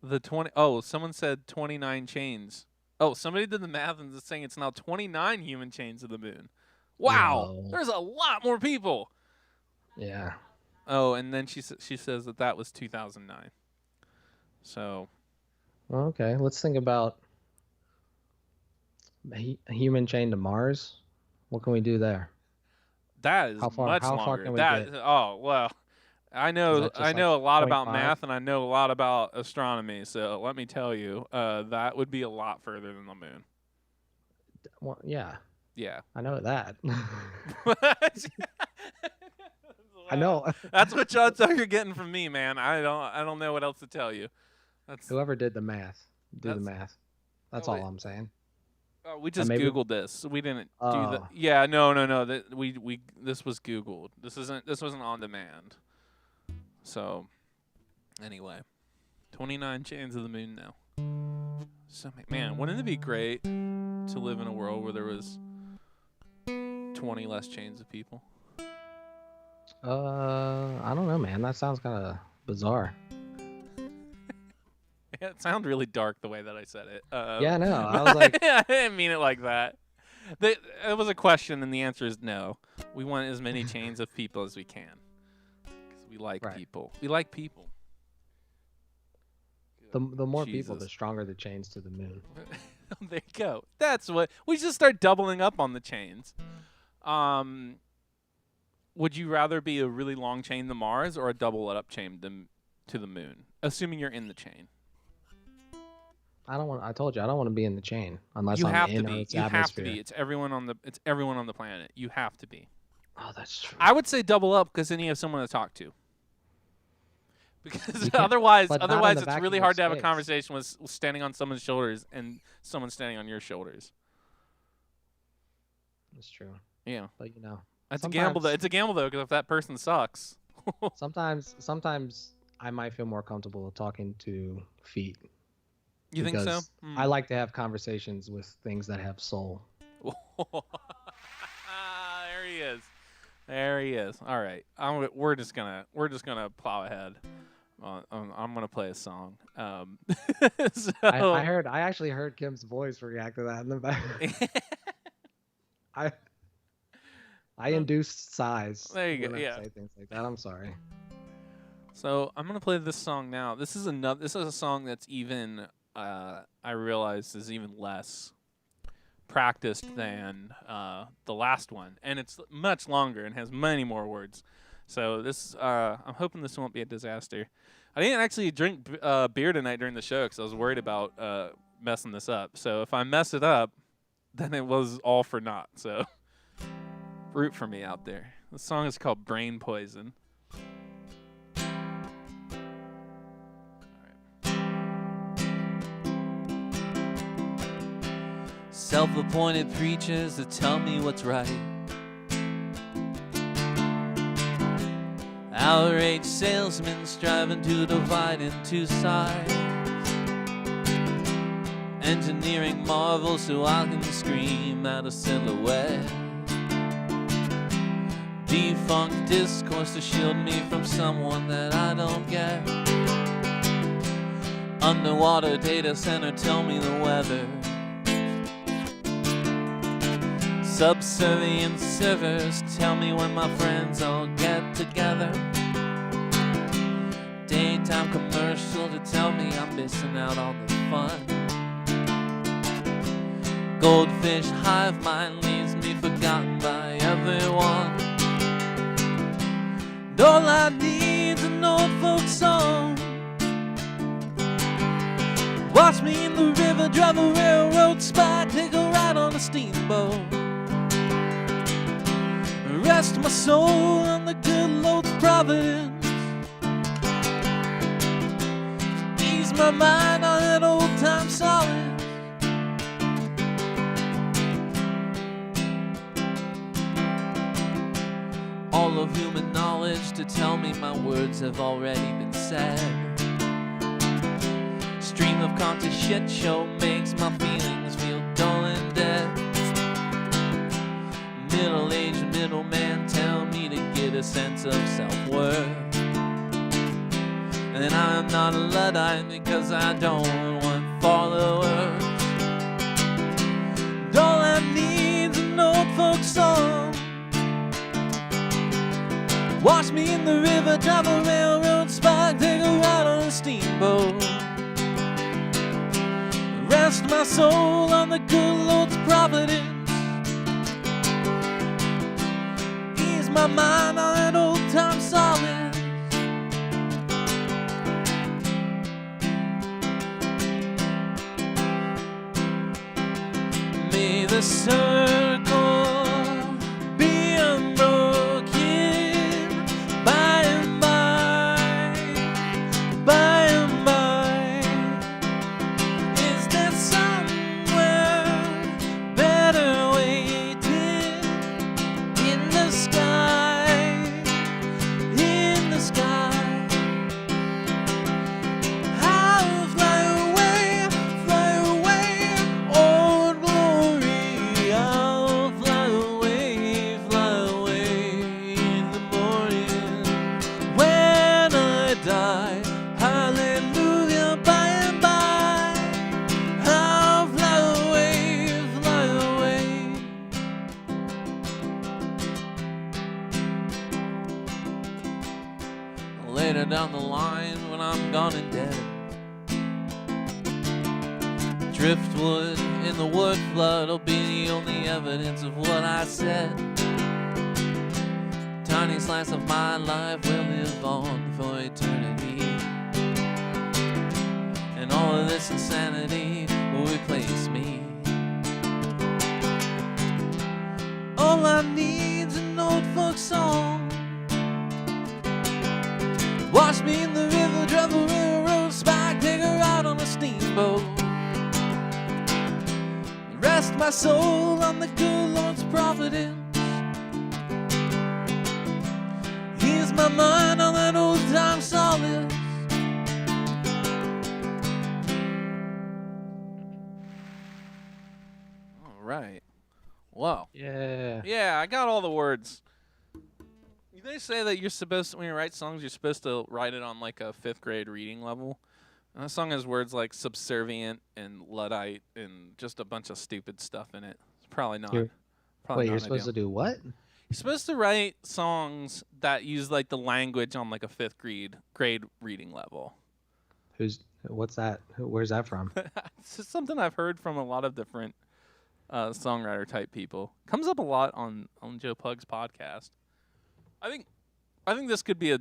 20. Oh, someone said 29 chains. Oh, somebody did the math and is saying it's now 29 human chains of the moon. Wow, No. there's a lot more people. Yeah. Oh, and then she says that was 2009. So. Okay, let's think about a human chain to Mars. What can we do there? That is How far- much how longer. far can we that get? Oh well, I know that just I like know a lot about 0.5? math and I know a lot about astronomy. So let me tell you, that would be a lot further than the moon. Well, yeah, Yeah. I know that. I know. That's what you're getting from me, man. I don't know what else to tell you. That's Whoever did the math, do the That's- math. That's Oh, all wait. I'm saying. we just maybe- Googled this. We didn't do the. Oh. Yeah, no. That we this was Googled. This wasn't on demand. So, anyway, 29 chains of the moon now. So man, wouldn't it be great to live in a world where there was 20 less chains of people? I don't know, man. That sounds kind of bizarre. Yeah, it sounded really dark the way that I said it. Yeah, I know. I was like, I didn't mean it like that. It was a question, and the answer is no. We want as many chains of people as we can. Because we like Right. people. We like people. the more people, Jesus. the stronger the chains to the moon. There you go. That's what we should start doubling up on the chains. Would you rather be a really long chain to Mars or a double up chain to the moon? Assuming you're in the chain. I told you I don't want to be in the chain unless You I'm have to in be. Earth's You have to atmosphere. be. It's everyone on the planet. You have to be. Oh, that's true. I would say double up because then you have someone to talk to. Because You can't- otherwise but not in it's the vacuum really of hard to have a space. conversation with standing on someone's shoulders and someone standing on your shoulders. That's true. Yeah, But you know, that's a gamble. Sometimes- It's a gamble though, because if that person sucks, sometimes I might feel more comfortable talking to feet. you think so? because I like to have conversations with things that have soul. There he is. There he is. All right, we're just gonna plow ahead. I'm gonna play a song. So I actually heard Kim's voice react to that in the back. I induced sighs There you go, when I yeah. say things like that. I'm sorry. So I'm gonna play this song now. This is a song that's even I realize is even less practiced than the last one, and it's much longer and has many more words. So this I'm hoping this won't be a disaster. I didn't actually drink beer tonight during the show because I was worried about messing this up. So if I mess it up, then it was all for naught. So root for me out there. The song is called Brain Poison. Self-appointed preachers that tell me what's right. Outraged salesmen striving to divide into sides. Engineering marvels so I can scream out a silhouette. Defunct discourse to shield me from someone that I don't get. Underwater data center tell me the weather. Subservient servers tell me when my friends all get together. Daytime commercial to tell me I'm missing out on the fun. Goldfish hive mind leaves me forgotten by everyone. And all I need's an old folk song. Watch me in the river, drive a railroad spike, take a ride on a steamboat. Rest my soul on the good Lord's providence. Ease my mind on that old time solace. All of human knowledge to tell me my words have already been said. Stream of conscious shit show makes my feelings feel dull and dead. Middle-aged middleman tell me to get a sense of self-worth. And I'm not a Luddite because I don't want followers. And all I need's an old folk song. Wash me in the river, drive a railroad spike, take a ride on a steamboat. Rest my soul on the good Lord's providence. My mind on that old time solace. May the circle be unbroken by and by, by and by. Is there somewhere better waiting in the sky? Later down the line when I'm gone and dead, driftwood in the wood flood will be the only evidence of what I said. Tiny slice of my life will live on for eternity, and all of this insanity will replace me. All I need's an old folk song. Wash me in the river, drive a railroad spike, take a ride on a steamboat. Rest my soul on the good Lord's providence. Ease my mind on that old time solace. All right. Wow. Yeah. Yeah, I got all the words. They say that you're supposed to, when you write songs, you're supposed to write it on like a 5th grade reading level. And that song has words like subservient and Luddite and just a bunch of stupid stuff in it. It's probably not. Wait, not you're supposed to do what? You're supposed to write songs that use like the language on like a 5th grade reading level. What's that? Where's that from? It's just something I've heard from a lot of different songwriter type people. Comes up a lot on Joe Pug's podcast. I think this could be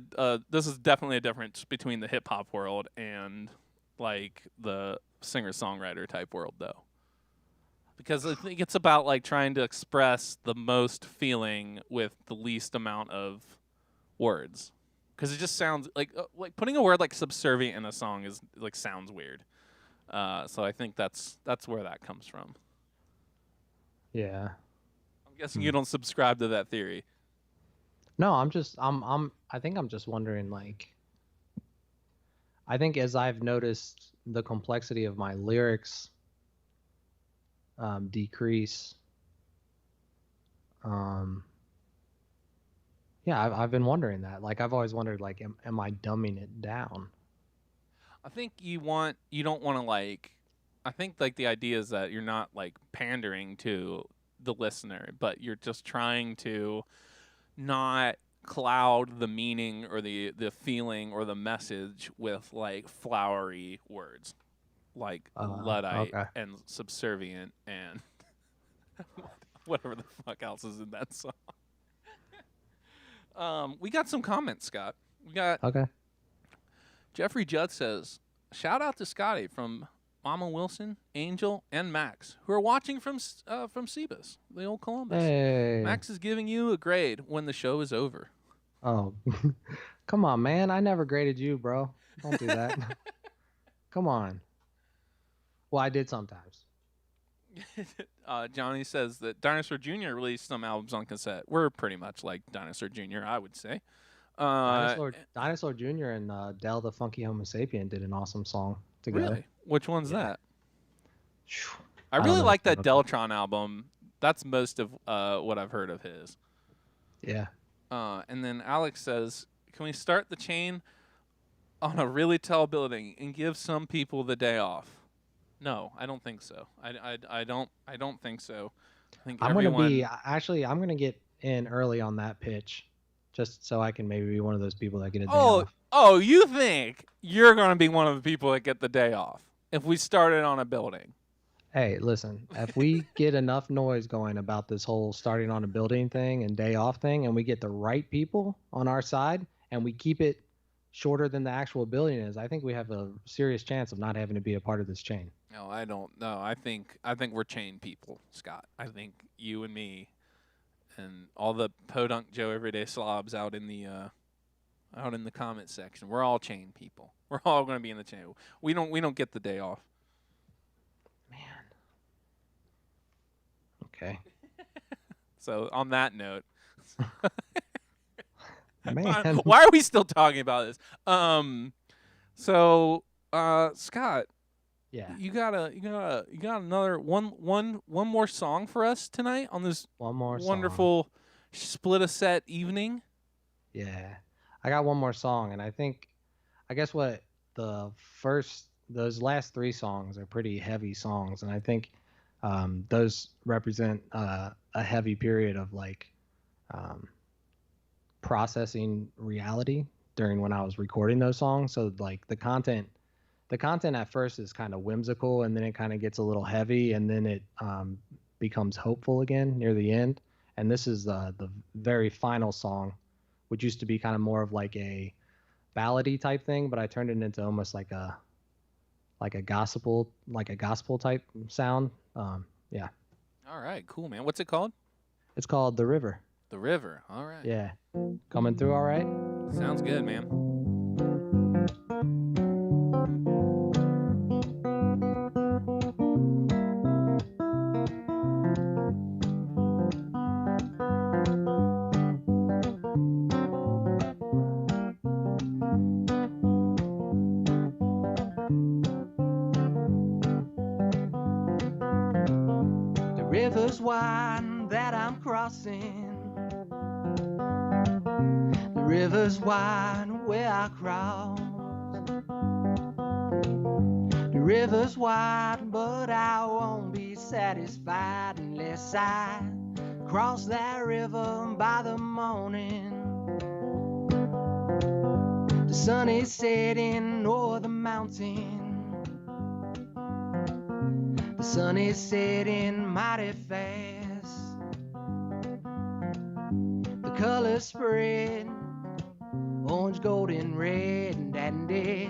this is definitely a difference between the hip hop world and like the singer songwriter type world though. Because I think it's about like trying to express the most feeling with the least amount of words. Because it just sounds like putting a word like subservient in a song is like sounds weird. So I think that's where that comes from. Yeah. I'm guessing you don't subscribe to that theory. No, I think I'm just wondering, like, I think as I've noticed the complexity of my lyrics decrease, yeah, I've been wondering that. Like, I've always wondered, like, am I dumbing it down? I think you don't want to like, I think like the idea is that you're not like pandering to the listener, but you're just trying to not cloud the meaning or the feeling or the message with like flowery words like Luddite and subservient and whatever the fuck else is in that song. We got some comments, Scott. We got Jeffrey Judd says, shout out to Scotty from Mama Wilson, Angel, and Max, who are watching from Cebus, the old Columbus. Hey. Max is giving you a grade when the show is over. Oh, come on, man. I never graded you, bro. Don't do that. Come on. Well, I did sometimes. Johnny says that Dinosaur Jr. released some albums on cassette. We're pretty much like Dinosaur Jr., I would say. Dinosaur Jr. and Del the Funky Homo Sapien did an awesome song together. Really? Which one's that? I really like that Deltron album. That's most of what I've heard of his. Yeah. And then Alex says, can we start the chain on a really tall building and give some people the day off? No, I don't think so. I don't think so. I think I'm gonna get in early on that pitch, just so I can maybe be one of those people that get a day off. Oh, you think you're gonna be one of the people that get the day off if we started on a building? Hey, listen, if we get enough noise going about this whole starting on a building thing and day off thing, and we get the right people on our side, and we keep it shorter than the actual building is, I think we have a serious chance of not having to be a part of this chain. No, I don't. No, I think we're chain people, Scott. I think you and me and all the Podunk Joe Everyday Slobs out in the comment section, we're all chain people. We're all going to be in the chain. We don't get the day off. Man. Okay. So on that note, man, why are we still talking about this? So Scott, yeah, you got another one more song for us tonight on this wonderful split a set evening. Yeah, I got one more song, and I guess what those last 3 songs are pretty heavy songs, and I think those represent a heavy period of like processing reality during when I was recording those songs. So like the content at first is kind of whimsical, and then it kind of gets a little heavy, and then it becomes hopeful again near the end. And this is the very final song, which used to be kind of more of like a ballady type thing, but I turned it into almost like a gospel type sound. Yeah. All right, cool, man. What's it called? It's called The River. The River. All right. Yeah. Coming through all right? Sounds good, man. The river's wide that I'm crossing. river's wide where I cross. The river's wide, but I won't be satisfied unless I cross that river by the morning. The sun is setting o'er the mountain. The sun is setting mighty fast. The colors spread, orange, golden, red, and it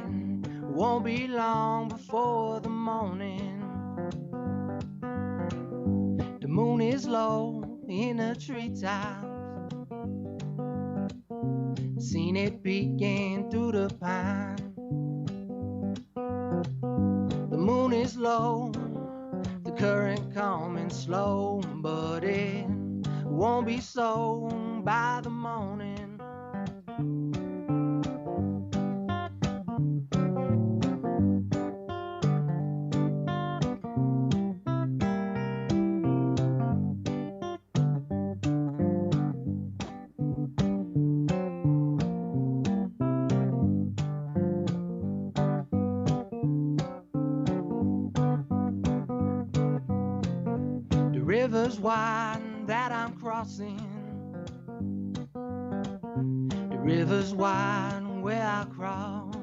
won't be long before the morning. The moon is low in the treetops. Seen it peeking through the pine. The moon is low, the current calm and slow, but it won't be so by the morning. The river's wide that I'm crossing. The river's wide where I cross.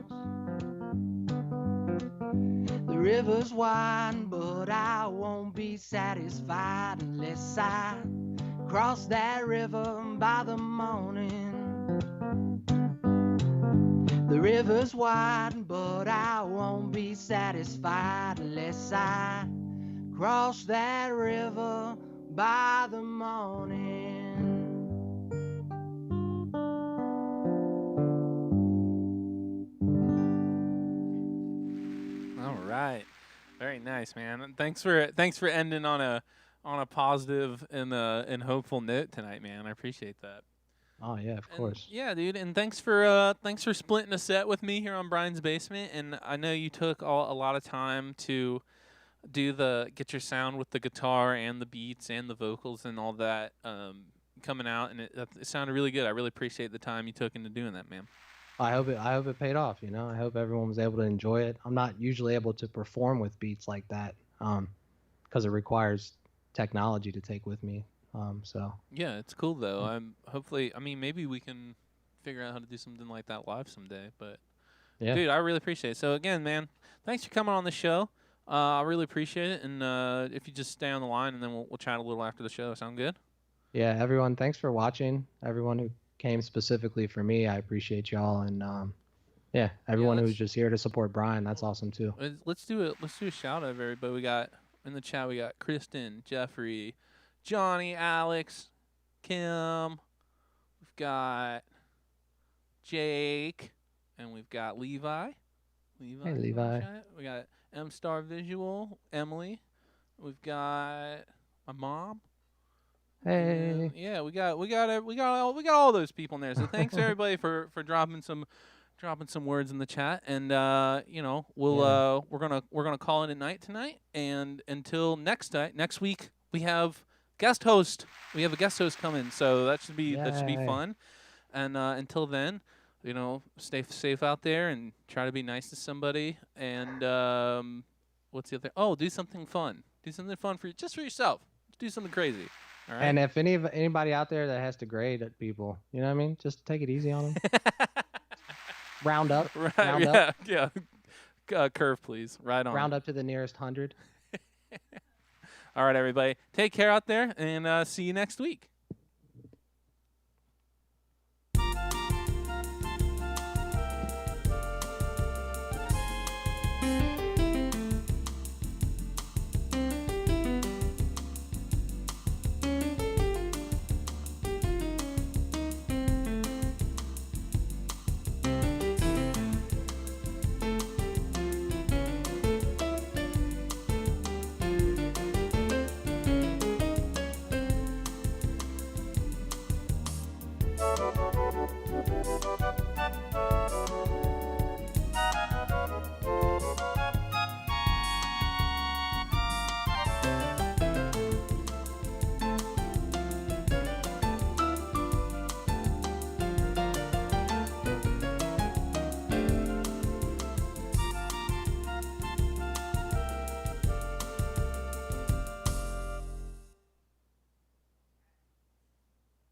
The river's wide, but I won't be satisfied unless I cross that river by the morning. The river's wide, but I won't be satisfied unless I cross that river by the morning. All right, very nice, man. And thanks for ending on a positive and hopeful note tonight, man. I appreciate that. Oh yeah, of And course. yeah, dude, and thanks for splitting a set with me here on Brian's Basement. And I know you took a lot of time to get your sound with the guitar and the beats and the vocals and all that coming out, and it sounded really good. I really appreciate the time you took into doing that, man. I hope it paid off. You know, I hope everyone was able to enjoy it. I'm not usually able to perform with beats like that, because it requires technology to take with me. So Yeah, it's cool though. I mean, maybe we can figure out how to do something like that live someday. But yeah, dude, I really appreciate it. So again, man, thanks for coming on the show. I really appreciate it. And if you just stay on the line, and then we'll chat a little after the show. Sound good? yeah. Everyone, thanks for watching. Everyone who came specifically for me, I appreciate y'all. And yeah, everyone who's just here to support Brian, that's awesome too. Let's do it. Let's do a shout out of everybody. We got in the chat. We got Kristen, Jeffrey, Johnny, Alex, Kim. We've got Jake, and we've got Levi. Hey, Levi. We got M Star Visual, Emily. We've got my mom. Hey. Yeah, we got all those people in there. So thanks everybody for dropping some words in the chat, and we're gonna call it a night tonight. And until next week, we have guest host. We have a guest host coming, so that should be Yay. fun. And until then, stay safe out there and try to be nice to somebody. And what's the other? Oh, do something fun. Do something fun for yourself. Do something crazy. All right. And if anybody out there that has to grade at people, you know what I mean? Just take it easy on them. Round up. Right, Round up. yeah. Curve, please. Right on. Round up to the nearest 100. All right, everybody. Take care out there, and see you next week.